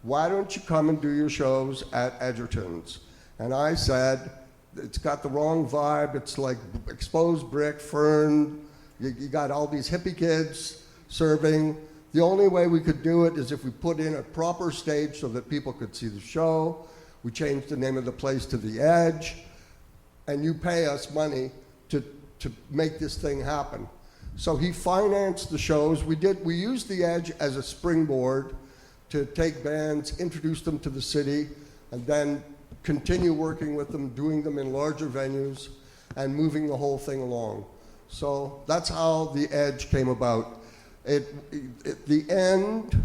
why don't you come and do your shows at Edgerton's? And I said, it's got the wrong vibe. It's like exposed brick, fern. You got all these hippie kids serving. The only way we could do it is if we put in a proper stage so that people could see the show. We changed the name of the place to The Edge. And you pay us money to make this thing happen. So he financed the shows. We used The Edge as a springboard to take bands, introduce them to the city, and then continue working with them, doing them in larger venues, and moving the whole thing along. So that's how The Edge came about. At the end,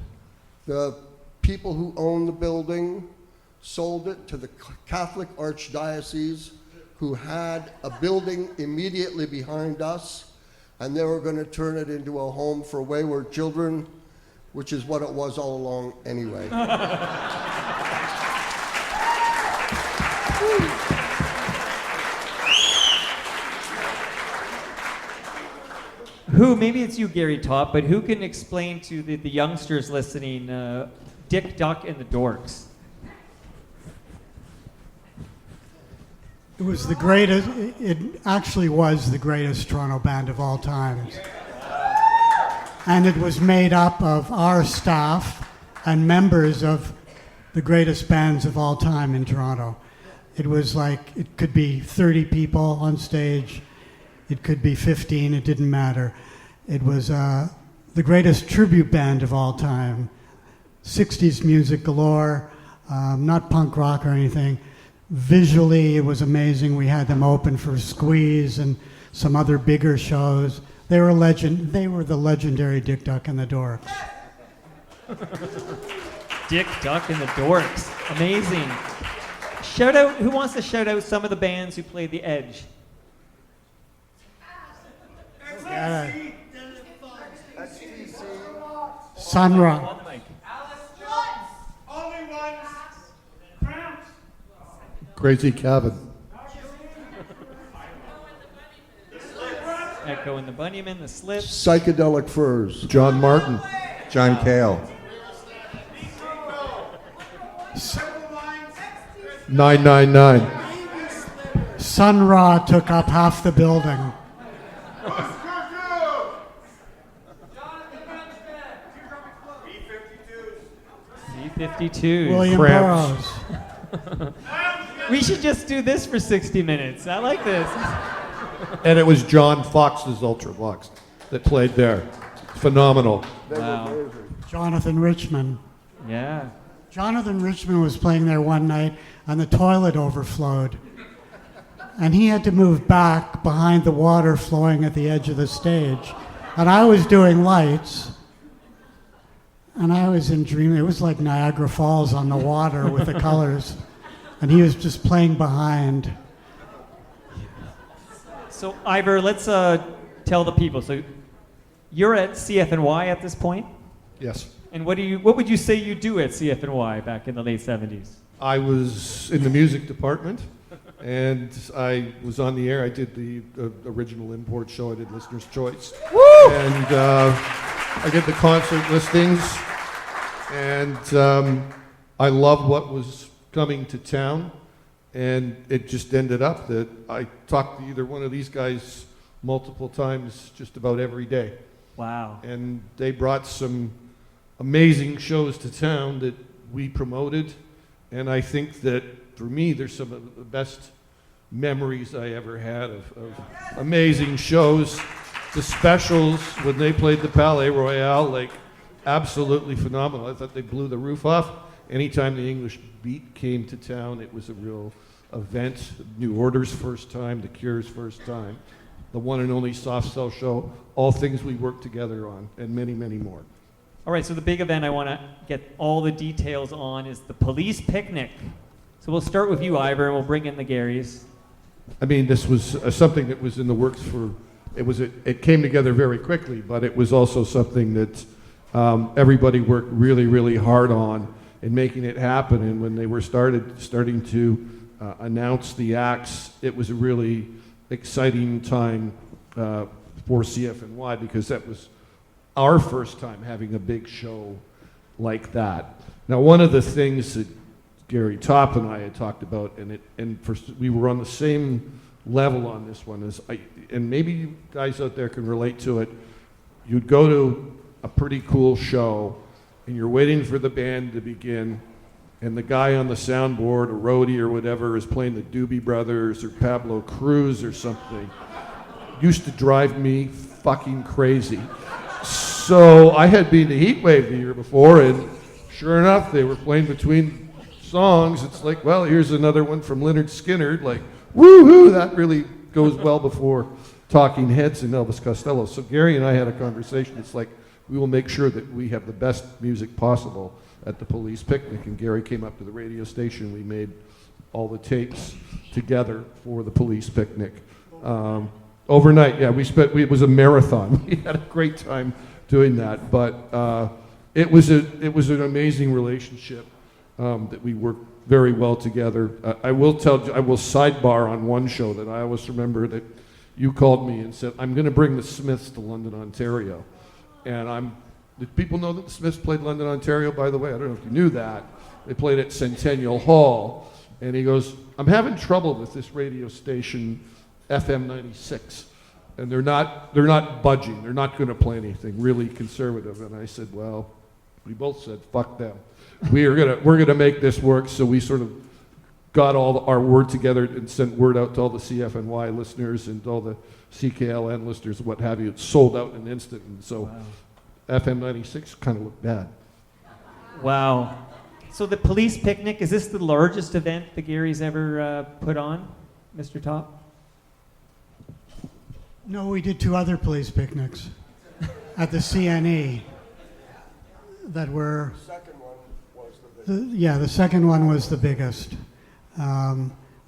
the people who owned the building sold it to the Catholic Archdiocese, who had a building immediately behind us, and they were going to turn it into a home for wayward children, which is what it was all along anyway. Maybe it's you, Gary Topp, but who can explain to the youngsters listening Dick, Duck, and the Dorks? It was the greatest, it actually was the greatest Toronto band of all time. And it was made up of our staff and members of the greatest bands of all time in Toronto. It was like, it could be 30 people on stage, it could be 15, it didn't matter. It was the greatest tribute band of all time. 60s music galore, not punk rock or anything. Visually, it was amazing. We had them open for Squeeze and some other bigger shows. They were the legendary Dick, Duck, and the Dorks. Dick, Duck, and the Dorks. Amazing. Shout out, who wants to shout out some of the bands who played the Edge? Sun Ra. Crazy Cabin. Echo and the Bunnymen, the Slips. Psychedelic Furs. John Martin. John Cale. 999. Sun Ra took up half the building. B-52s. William Cramps. Burroughs. We should just do this for 60 minutes. I like this. And it was John Fox's Ultravox that played there. Phenomenal. Wow. Jonathan Richman. Yeah. Jonathan Richman was playing there one night and the toilet overflowed. And he had to move back behind the water flowing at the edge of the stage. And I was doing lights. And I was in dream. It was like Niagara Falls on the water with the colors. And he was just playing behind. So, Ivar, let's tell the people. So, you're at CFNY at this point? Yes. And what would you say you do at CFNY back in the late 70s? I was in the music department, and I was on the air. I did the original import show. I did Listener's Choice. Woo! And I did the concert listings, and I loved what was coming to town, and it just ended up that I talked to either one of these guys multiple times just about every day. Wow. And they brought some amazing shows to town that we promoted, and I think that for me there's some of the best memories I ever had of amazing shows. The specials when they played the Palais Royale, like absolutely phenomenal. I thought they blew the roof off. Anytime the English Beat came to town, it was a real event. New Order's first time, The Cure's first time, the one and only Soft Cell show, all things we worked together on, and many, many more. All right, so the big event I want to get all the details on is the Police Picnic. So we'll start with you, Ivar, and we'll bring in the Garys. I mean, this was something that was in the works for, it came together very quickly, but it was also something that everybody worked really, really hard on in making it happen. And when they were starting to announce the acts, it was a really exciting time for CFNY, because that was our first time having a big show like that. Now, one of the things that Gary Topp and I had talked about, we were on the same level on this one, and maybe you guys out there can relate to it. You'd go to a pretty cool show, and you're waiting for the band to begin, and the guy on the soundboard, a roadie or whatever, is playing the Doobie Brothers or Pablo Cruz or something. Used to drive me fucking crazy. So I had been to Heatwave the year before, and sure enough, they were playing between songs. It's like, well, here's another one from Lynyrd Skynyrd. Like, woohoo! That really goes well before Talking Heads and Elvis Costello. So Gary and I had a conversation. It's like, we will make sure that we have the best music possible at the police picnic, and Gary came up to the radio station. We made all the tapes together for the police picnic. Overnight, yeah, it was a marathon. We had a great time doing that, but it was an amazing relationship that we worked very well together. I will sidebar on one show that I always remember that you called me and said, I'm going to bring the Smiths to London, Ontario. And did people know that the Smiths played London, Ontario, by the way? I don't know if you knew that. They played at Centennial Hall. And he goes, I'm having trouble with this radio station, FM 96. And they're not budging. They're not going to play anything really conservative. And I said, well, we both said, fuck them. We're gonna make this work. So we sort of got all our word together and sent word out to all the CFNY listeners and all the CKLN listeners and what have you. It sold out in an instant. And so FM 96 kind of looked bad. Wow. So the police picnic, is this the largest event that Gary's ever put on, Mr. Topp? No, we did 2 other police picnics at the CNE that were. The second one was the biggest. The second one was the biggest.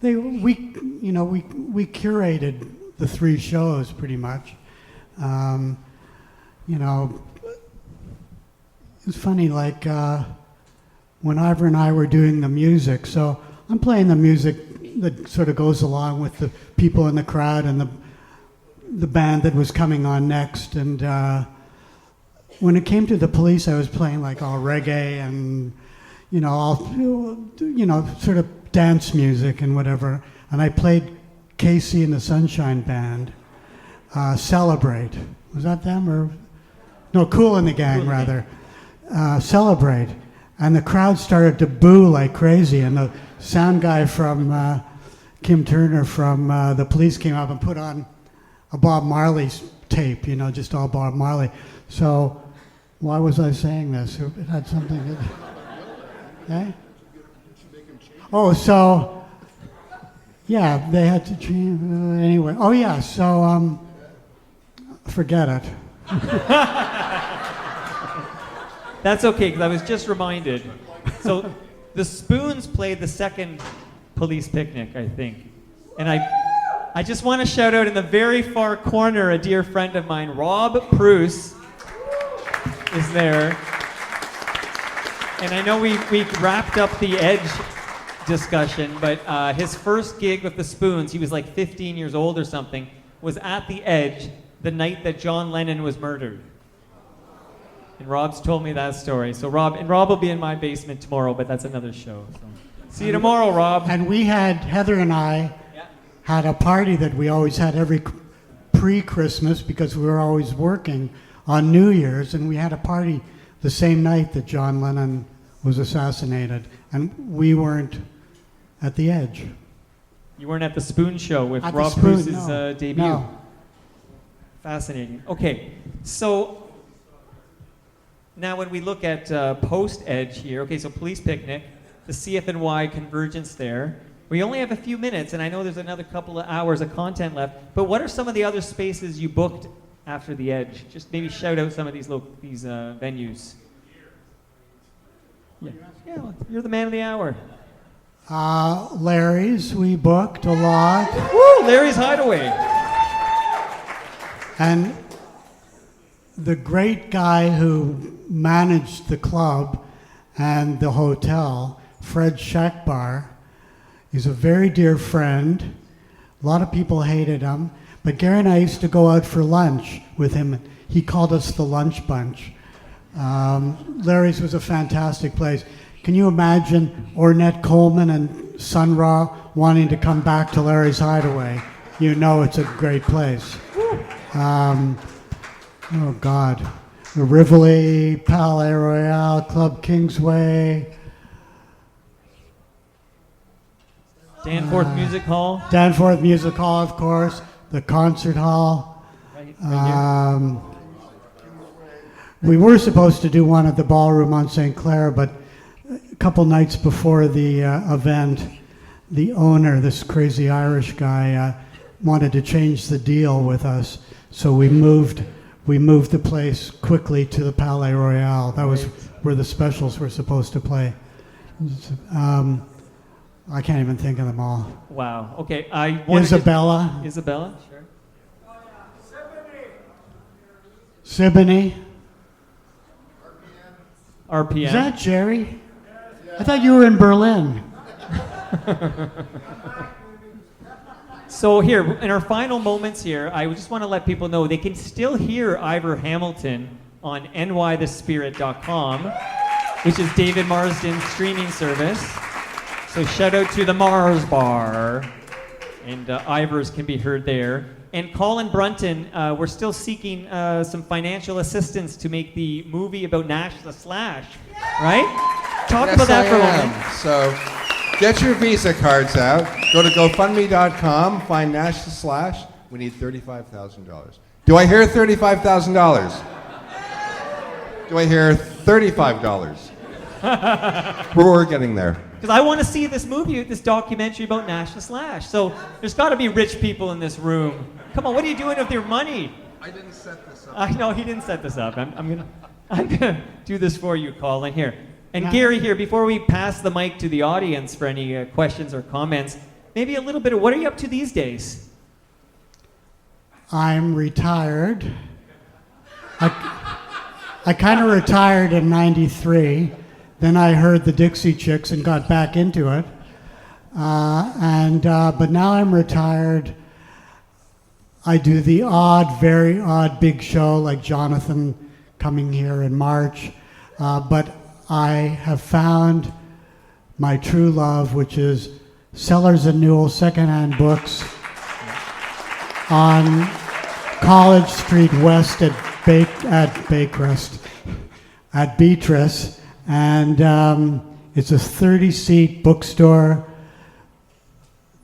We curated the 3 shows pretty much. It's funny, like when Ivar and I were doing the music, so I'm playing the music that sort of goes along with the people in the crowd and the band that was coming on next. And when it came to the police, I was playing like all reggae and sort of dance music and whatever. And I played Casey and the Sunshine Band, Celebrate. Was that them or? No, Cool in the Gang, rather. Celebrate. And the crowd started to boo like crazy. And the sound guy from Kim Turner from the police came up and put on a Bob Marley tape, just all Bob Marley. So why was I saying this? It had something to... Eh? Oh, so... Yeah, they had to change... anyway. Oh, yeah, so... forget it. That's okay, because I was just reminded. So the Spoons played the second police picnic, I think. And I just want to shout out in the very far corner, a dear friend of mine, Rob Bruce, is there. And I know we wrapped up the Edge discussion, but his first gig with the Spoons, he was like 15 years old or something, was at the Edge the night that John Lennon was murdered. And Rob's told me that story. So Rob will be in my basement tomorrow, but that's another show. So. See you tomorrow, Rob. And we had, Heather and I had a party that we always had every pre-Christmas because we were always working on New Year's, and we had a party the same night that John Lennon was assassinated. And we weren't at the Edge. You weren't at the Spoon show with At the Rob Spoon, Bruce's no. debut. No. Fascinating. Okay, so now when we look at post-Edge here, okay, so police picnic, the CFNY convergence there. We only have a few minutes, and I know there's another couple of hours of content left, but what are some of the other spaces you booked after the Edge? Just maybe shout out some of these venues. Yeah, well, you're the man of the hour. Larry's, we booked a lot. Woo, Larry's Hideaway. And the great guy who managed the club and the hotel, Fred Shackbar, he's a very dear friend. A lot of people hated him. But Gary and I used to go out for lunch with him. He called us the Lunch Bunch. Larry's was a fantastic place. Can you imagine Ornette Coleman and Sun Ra wanting to come back to Larry's Hideaway? You know it's a great place. Oh, God. The Rivoli, Palais Royale, Club Kingsway. Danforth Music Hall. Danforth Music Hall, of course. The Concert Hall. Right We were supposed to do one at the ballroom on St. Clair, but a couple nights before the event, the owner, this crazy Irish guy, wanted to change the deal with us. So we moved the place quickly to the Palais Royale. That was where the specials were supposed to play. I can't even think of them all. Wow. Okay. I wanted Isabella. Isabella. Sure. Siboney. RPM. Is that Jerry? I thought you were in Berlin. So here, in our final moments here, I just want to let people know they can still hear Ivar Hamilton on nythespirit.com, which is David Marsden's streaming service. So shout out to the Mars Bar, and Ivar's can be heard there. And Colin Brunton, we're still seeking some financial assistance to make the movie about Nash the Slash, right? Talk about that for a moment. So get your Visa cards out. Go to GoFundMe.com. Find Nash the Slash. We need $35,000. Do I hear $35,000? Do I hear $35? We're getting there. Because I want to see this movie, this documentary about Nash the Slash. So there's got to be rich people in this room. Come on, what are you doing with your money? I didn't set this up. I know he didn't set this up. I'm gonna do this for you, Colin. Here, and Gary here. Before we pass the mic to the audience for any questions or comments, maybe a little bit of what are you up to these days? I'm retired. I kind of retired in '93. Then I heard the Dixie Chicks and got back into it. But now I'm retired. I do the odd, very odd big show like Jonathan coming here in March. But I have found my true love, which is Sellers and Newell secondhand books on College Street West at Beatrice. And it's a 30-seat bookstore,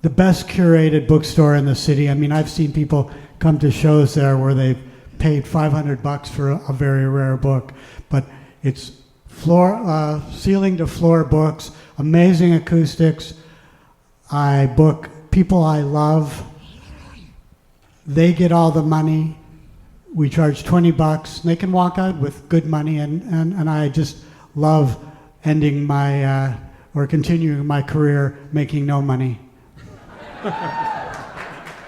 the best curated bookstore in the city. I mean, I've seen people come to shows there where they've paid $500 for a very rare book. But it's ceiling to floor books, amazing acoustics. I book people I love. They get all the money. We charge $20. They can walk out with good money, and I just love ending my or continuing my career making no money.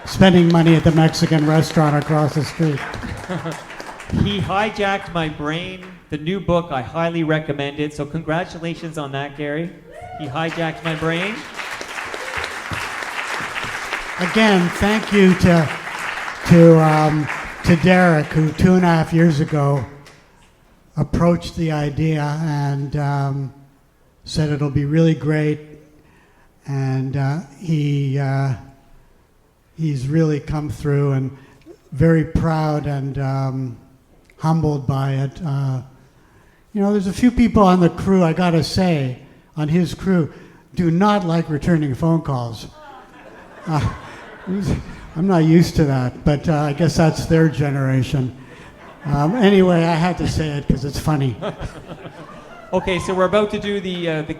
Spending money at the Mexican restaurant across the street. He Hijacked My Brain, the new book. I highly recommend it. So congratulations on that, Gary. He Hijacked My Brain. Again, thank you to Derek, who 2.5 years ago approached the idea and said it'll be really great, and he's really come through and very proud and humbled by it. There's a few people on the crew, I gotta say, on his crew, do not like returning phone calls. I'm not used to that, but I guess that's their generation. Anyway, I had to say it because it's funny. Okay, so we're about to do the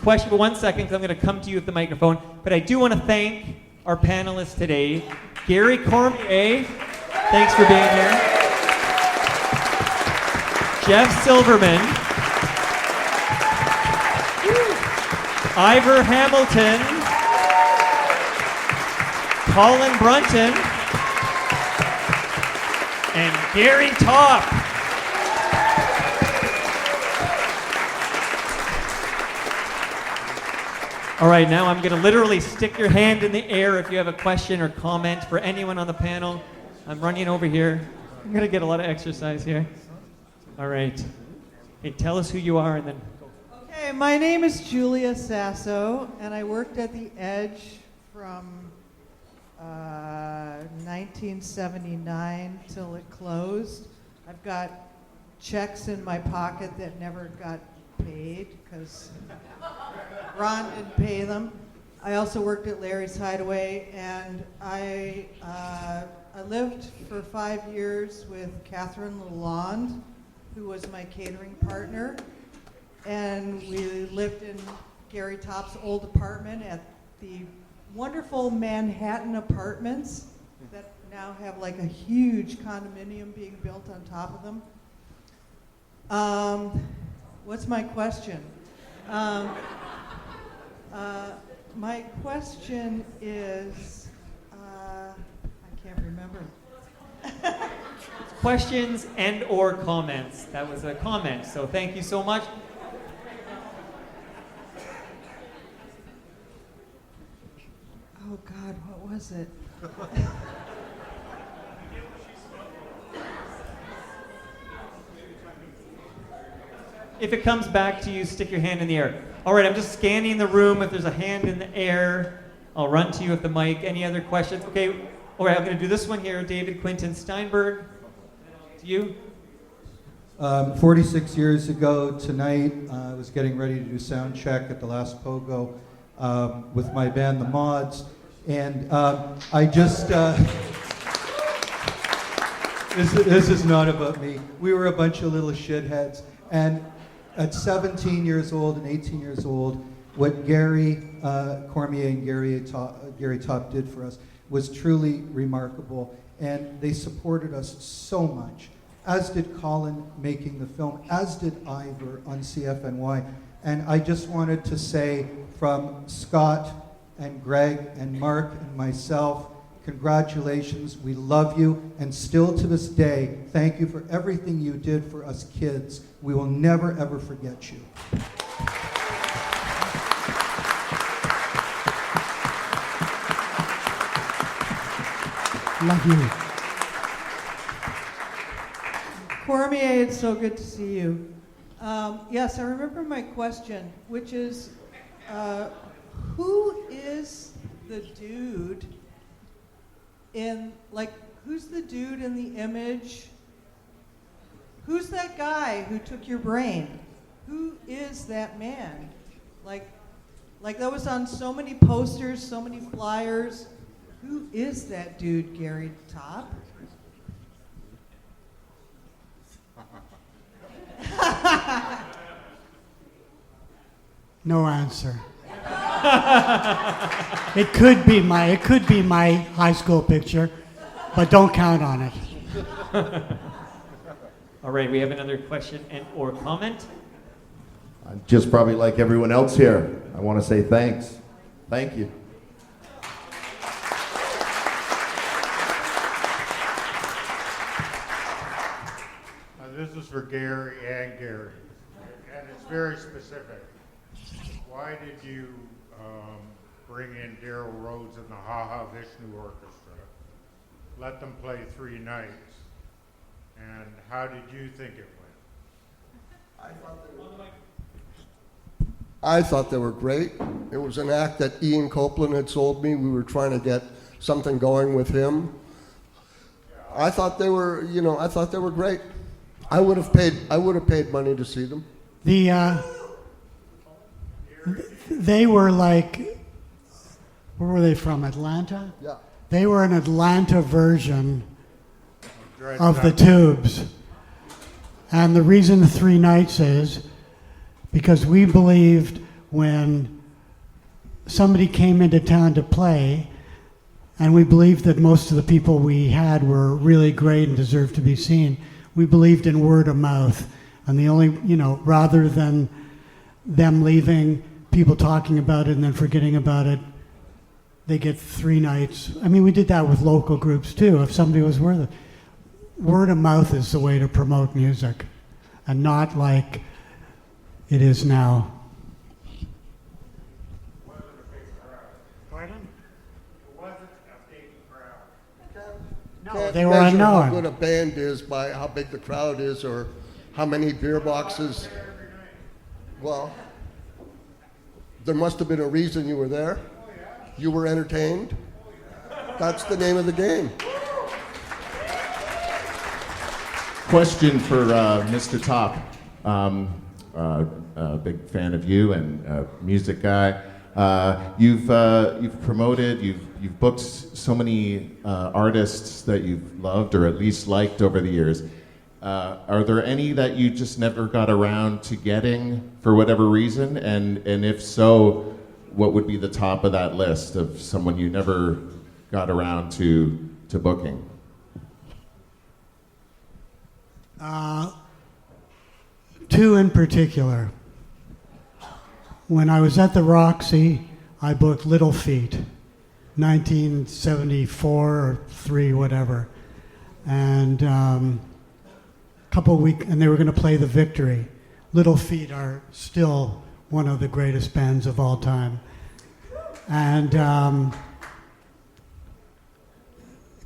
question, but 1 second, because I'm going to come to you with the microphone. But I do want to thank our panelists today. Gary Cormier, thanks for being here. Jeff Silverman. Ivar Hamilton. Colin Brunton. And Gary Topp. All right, now I'm going to literally stick your hand in the air if you have a question or comment for anyone on the panel. I'm running over here. I'm going to get a lot of exercise here. All right. Hey, tell us who you are and then go. Okay, my name is Julia Sasso, and I worked at the Edge from 1979 till it closed. I've got checks in my pocket that never got paid because Ron didn't pay them. I also worked at Larry's Hideaway, and I lived for 5 years with Catherine Lalonde, who was my catering partner, and we lived in Gary Topp's old apartment at the wonderful Manhattan apartments that now have like a huge condominium being built on top of them. What's my question? My question is, I can't remember. Questions and or comments. That was a comment, so thank you so much. Oh God, what was it? If it comes back to you, stick your hand in the air. All right, I'm just scanning the room. If there's a hand in the air, I'll run to you with the mic. Any other questions? Okay, all right, I'm going to do this one here. David Quinton Steinberg, to you. 46 years ago tonight, I was getting ready to do sound check at the last Pogo with my band, The Mods, and I just, this is not about me. We were a bunch of little shitheads, and at 17 years old and 18 years old, what Gary Cormier and Gary Topp did for us was truly remarkable, and they supported us so much, as did Colin making the film, as did Ivar on CFNY. And I just wanted to say from Scott and Greg and Mark and myself, congratulations, we love you, and still to this day, thank you for everything you did for us kids. We will never, ever forget you. Love you. Cormier, it's so good to see you. Yes, I remember my question, which is, who is the dude who's the dude in the image? Who's that guy who took your brain? Who is that man? Like that was on so many posters, so many flyers. Who is that dude, Gary Topp? No answer. It could be my high school picture, but don't count on it. All right, we have another question and or comment. Just probably like everyone else here, I want to say thanks. Thank you. This is for Gary and Gary, and it's very specific. Why did you bring in Daryl Rhodes and the Ha Ha Vishnu Orchestra, let them play 3 nights, and how did you think it went? I thought they were great. It was an act that Ian Copeland had sold me. We were trying to get something going with him. I thought they were, I thought they were great. I would have paid money to see them. They were like, where were they from? Atlanta? Yeah. They were an Atlanta version of the Tubes. And the reason the 3 nights is because we believed when somebody came into town to play, and we believed that most of the people we had were really great and deserved to be seen, we believed in word of mouth. And the only, rather than them leaving, people talking about it and then forgetting about it, they get 3 nights. I mean, we did that with local groups too, if somebody was worth it. Word of mouth is the way to promote music, and not like it is now. Pardon? It wasn't a big crowd. No, they were Measure how unknown. good a band is by how big the crowd is or how many beer boxes. Well, there must have been a reason you were there. You were entertained. That's the name of the game. Question for Mr. Topp. A big fan of you and music guy. You've promoted, you've booked so many artists that you've loved or at least liked over the years. Are there any that you just never got around to getting for whatever reason? And if so, what would be the top of that list of someone you never got around to booking? two in particular. When I was at the Roxy, I booked Little Feat, 1974 or 3, whatever. And couple weeks, and they were going to play The Victory. Little Feat are still one of the greatest bands of all time. And a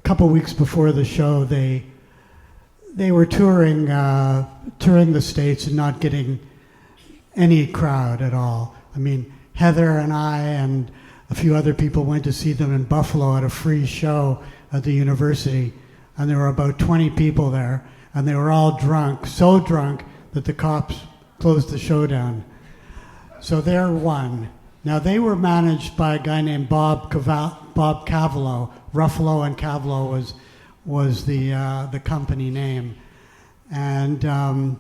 couple weeks before the show, they were touring the States and not getting any crowd at all. I mean, Heather and I and a few other people went to see them in Buffalo at a free show at the university, and there were about 20 people there, and they were all drunk, so drunk that the cops closed the show down. So they're one. Now, they were managed by a guy named Bob Cavallo. Ruffalo and Cavallo was the company name. And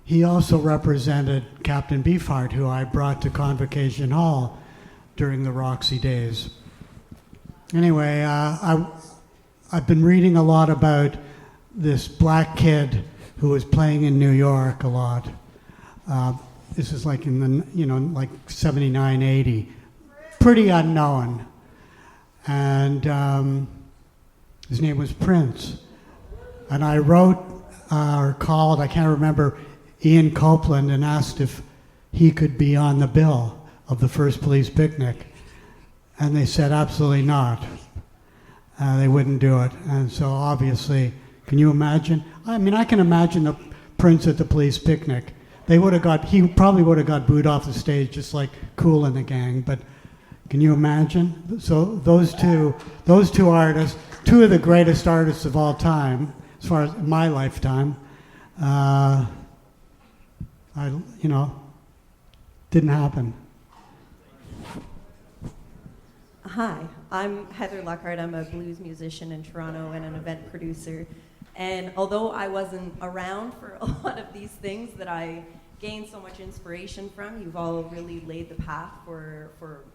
he also represented Captain Beefheart, who I brought to Convocation Hall during the Roxy days. Anyway, I've been reading a lot about this black kid who was playing in New York a lot. This is like in the, like 79, 80. Pretty unknown. And his name was Prince. And I wrote or called, I can't remember, Ian Copeland and asked if he could be on the bill of the First Police Picnic. And they said absolutely not. They wouldn't do it. And so obviously, can you imagine? I mean, I can imagine the Prince at the police picnic. He probably would have got booed off the stage just like Kool and the Gang, but can you imagine? So those two artists, two of the greatest artists of all time, as far as my lifetime, didn't happen. Hi, I'm Heather Lockhart. I'm a blues musician in Toronto and an event producer. And although I wasn't around for a lot of these things that I gained so much inspiration from, you've all really laid the path for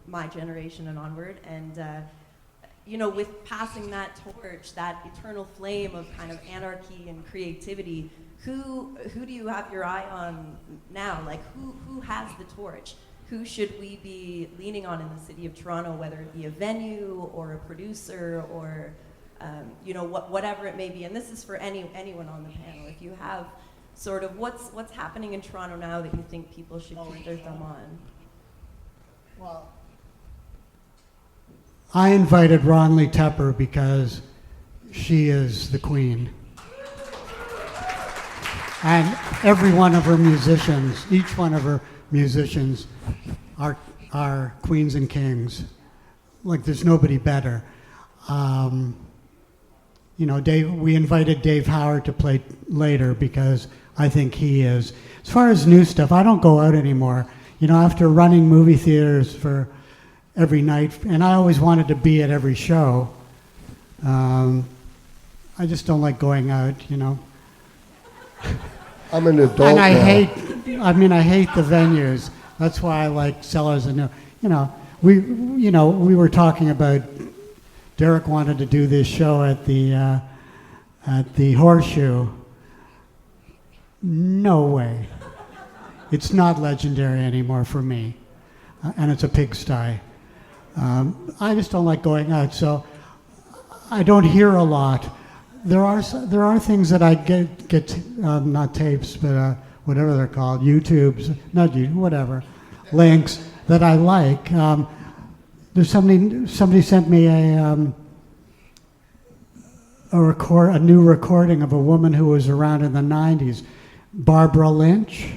my generation and onward. And with passing that torch, that eternal flame of kind of anarchy and creativity, who do you have your eye on now? Like, who has the torch? Who should we be leaning on in the city of Toronto, whether it be a venue or a producer or whatever it may be? And this is for anyone on the panel. If you have sort of what's happening in Toronto now that you think people should keep their thumb on. Well, I invited Ron Lee Tepper because she is the queen. And every one of her musicians, each one of her musicians are queens and kings. Like, there's nobody better. We invited Dave Howard to play later because I think he is. As far as new stuff, I don't go out anymore. After running movie theaters for every night, and I always wanted to be at every show, I just don't like going out, I'm an adult and I now. hate the venues. That's why I like Cellars and we were talking about Derek wanted to do this show at the Horseshoe. No way. It's not legendary anymore for me, and it's a pigsty. I just don't like going out, so I don't hear a lot. There are things that I get not tapes, but whatever they're called, YouTubes, not YouTube, whatever, links that I like. There's somebody sent me a new recording of a woman who was around in the 90s, Barbara Lynch.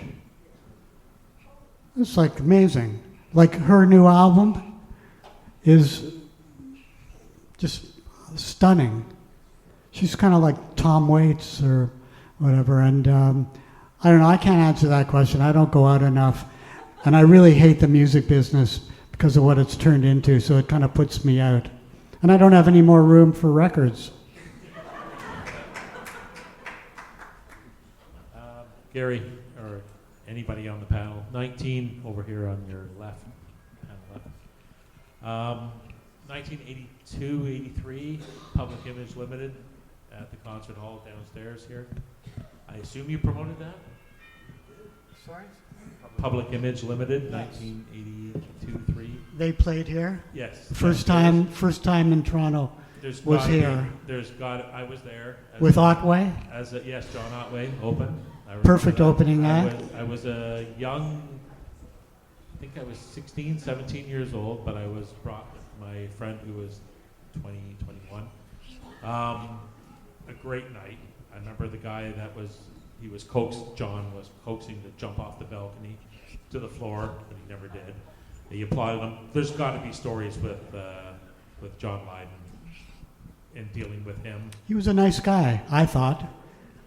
It's like amazing. Like, her new album is just stunning. She's kind of like Tom Waits or whatever, and I don't know, I can't answer that question. I don't go out enough, and I really hate the music business because of what it's turned into, so it kind of puts me out. And I don't have any more room for records. Gary, or anybody on the panel, 19 over here on your left, panel left. 1982, 83, Public Image Limited at the concert hall downstairs here. I assume you promoted that? Sorry? Public Image Limited, 1982-3. They played here? Yes. First Yes, time in Toronto there's was gotta be- here. I was there. With Otway? Yes, John Otway, open. I remember Perfect that. opening act. I was a young, I think I was 16, 17 years old, but I was brought with my friend who was 20, 21. A great night. I remember the guy John was coaxing to jump off the balcony to the floor, but he never did. He applauded him. There's got to be stories with John Lydon and dealing with him. He was a nice guy, I thought.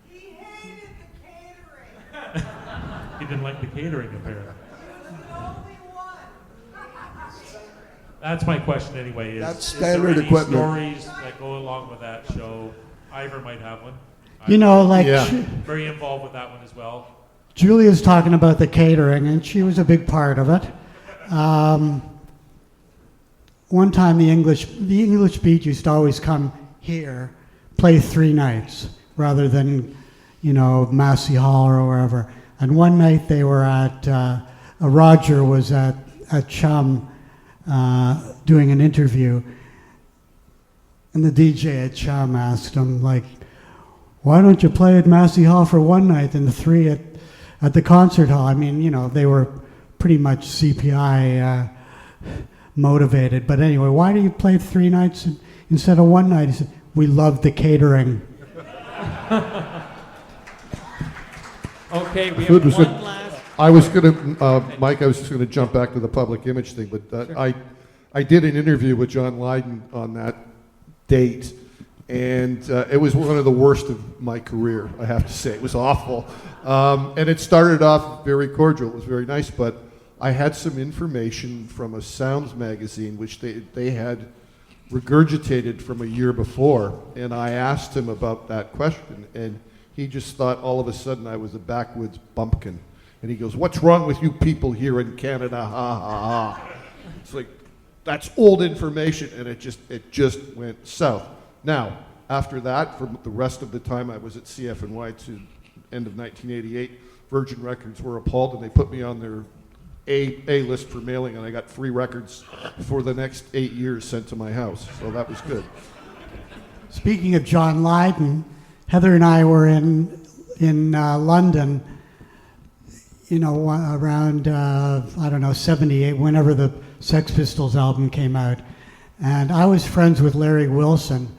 He hated the catering. He didn't like the catering, apparently. He was the only one. That's my question anyway. That's Is there standard any equipment. stories that go along with that show? Ivar might have one. You know, like Yeah. Very involved with that one as well. Julia's talking about the catering, and she was a big part of it. One time, the English Beat used to always come here, play 3 nights rather than, Massey Hall or wherever. And one night they were at Roger was at Chum doing an interview, and the DJ at Chum asked him why don't you play at Massey Hall for one night and 3 at the concert hall? I mean, they were pretty much CPI motivated. But anyway, why do you play 3 nights instead of one night? He said, we love the catering. Okay, we Food have was one good. last. I was going to, Mike, I was just going to jump back to the public image thing, but I did an interview with John Lydon on that date, and it was one of the worst of my career, I have to say. It was awful. And it started off very cordial. It was very nice, but I had some information from a Sounds magazine, which they had regurgitated from a year before, and I asked him about that question, and he just thought all of a sudden I was a backwoods bumpkin. And he goes, what's wrong with you people here in Canada? Ha, ha, ha. It's like, that's old information, and it just went south. Now, after that, for the rest of the time I was at CFNY to end of 1988, Virgin Records were appalled, and they put me on their A list for mailing, and I got free records for the next 8 years sent to my house. So that was good. Speaking of John Lydon, Heather and I were in London, around, 78, whenever the Sex Pistols album came out. And I was friends with Larry Wilson,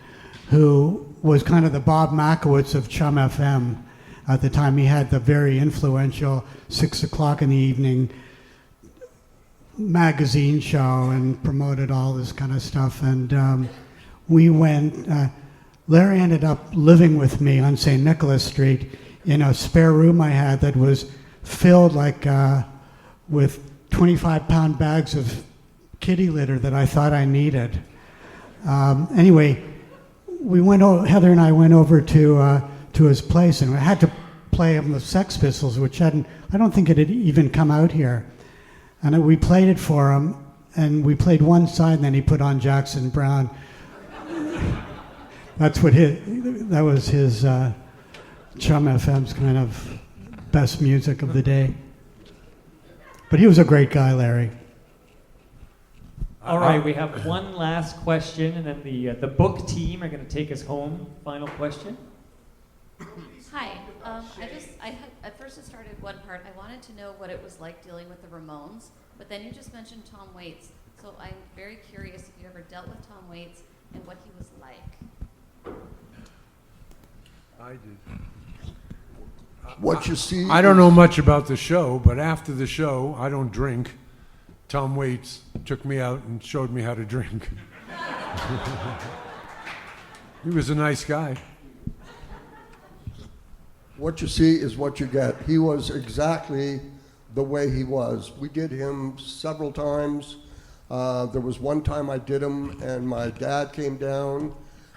who was kind of the Bob Makowitz of Chum FM at the time. He had the very influential 6 o'clock in the evening magazine show and promoted all this kind of stuff. And we went, Larry ended up living with me on St. Nicholas Street in a spare room I had that was filled with 25-pound bags of kitty litter that I thought I needed. Anyway, Heather and I went over to his place, and I had to play him the Sex Pistols, which I don't think it had even come out here. And we played it for him, and we played one side, and then he put on Jackson Browne. That was his Chum FM's kind of best music of the day. But he was a great guy, Larry. All right, we have one last question, and then the book team are going to take us home. Final question. Hi. At first it started one part. I wanted to know what it was like dealing with the Ramones, but then you just mentioned Tom Waits. So I'm very curious if you ever dealt with Tom Waits and what he was like. I did. What you see. I don't know much about the show, but after the show, I don't drink. Tom Waits took me out and showed me how to drink. He was a nice guy. What you see is what you get. He was exactly the way he was. We did him several times. There was one time I did him, and my dad came down,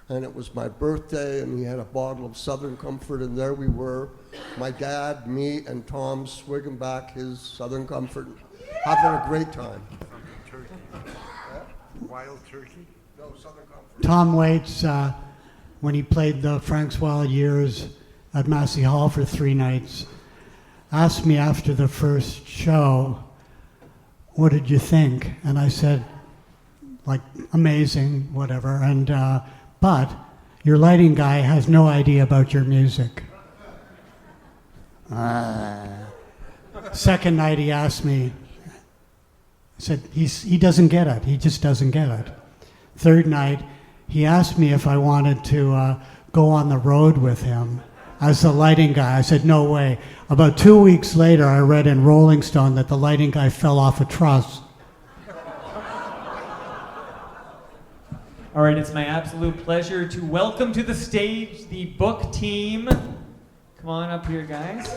and it was my birthday, and he had a bottle of Southern Comfort, and there we were, my dad, me, and Tom swigging back his Southern Comfort, having a great time. Wild turkey? No, Southern Comfort. Tom Waits, when he played the Frank's Wild Years at Massey Hall for 3 nights, asked me after the first show, what did you think? And I said, like, amazing, whatever. And but your lighting guy has no idea about your music. Second night he asked me, I said, he doesn't get it. He just doesn't get it. Third night, he asked me if I wanted to go on the road with him as the lighting guy. I said, no way. About 2 weeks later, I read in Rolling Stone that the lighting guy fell off a truss. All right, it's my absolute pleasure to welcome to the stage the book team. Come on up here, guys.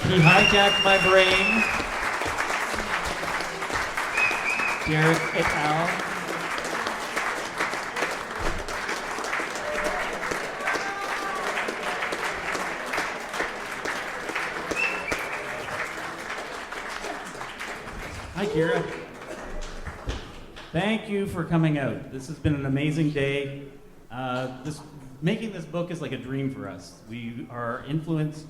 He Hijacked My Brain. Derek et al. Hi, Kira. Thank you for coming out. This has been an amazing day. Making this book is like a dream for us. We are influenced,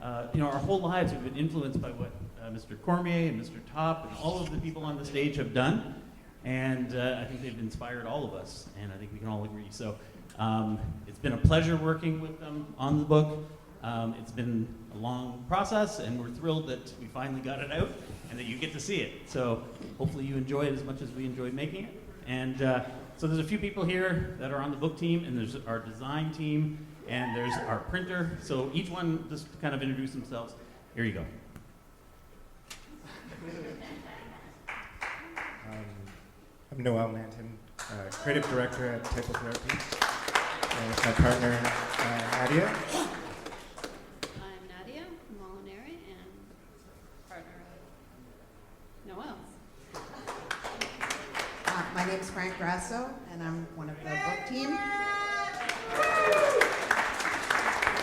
our whole lives we've been influenced by what Mr. Cormier and Mr. Topp and all of the people on the stage have done. And I think they've inspired all of us, and I think we can all agree. So it's been a pleasure working with them on the book. It's been a long process, and we're thrilled that we finally got it out and that you get to see it. So hopefully you enjoy it as much as we enjoyed making it. And so there's a few people here that are on the book team, and there's our design team, and there's our printer. So each one just kind of introduce themselves. Here you go. I'm Noel Manton, creative director at Typotherapy, with my partner, Nadia. I'm Nadia Molinari and partner of Noel's. My name's Frank Grasso, and I'm one of the book team.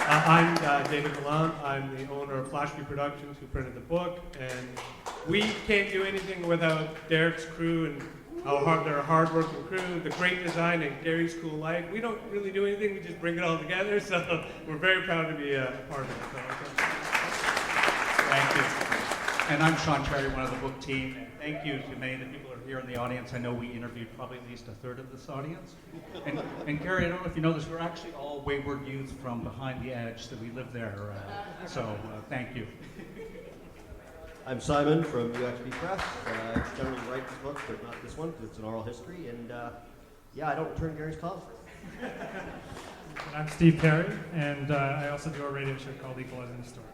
I'm David Milan. I'm the owner of Flashby Productions, who printed the book, and we can't do anything without Derek's crew and they're a hard-working crew, the great design, and Gary's cool life. We don't really do anything; we just bring it all together. So we're very proud to be a part of it. So, thank you. And I'm Sean Cherry, one of the book team. And thank you to many of the people who are here in the audience. I know we interviewed probably at least a third of this audience. And Gary, I don't know if you know this, we're actually all wayward youth from behind the edge, so we live there. So thank you. I'm Simon from UXB Press. I generally write this book, but not this one because it's an oral history. And I don't return Gary's calls. And I'm Steve Perry, and I also do a radio show called Equalizing the Story.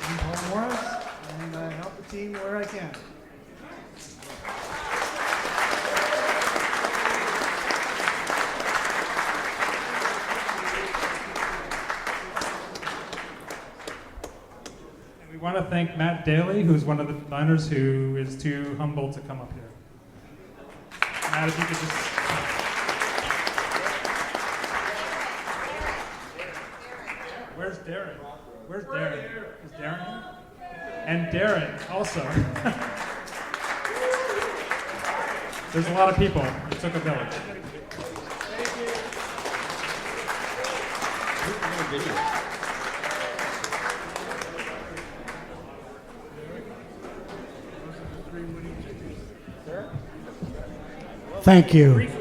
I'm Paul Morris, and I help the team where I can. We want to thank Matt Daly, who's one of the designers who is too humble to come up here. Matt, if you could just... Where's Darren? Where's Darren? Is Darren here? And Darren, also. There's a lot of people. It took a village. Thank you.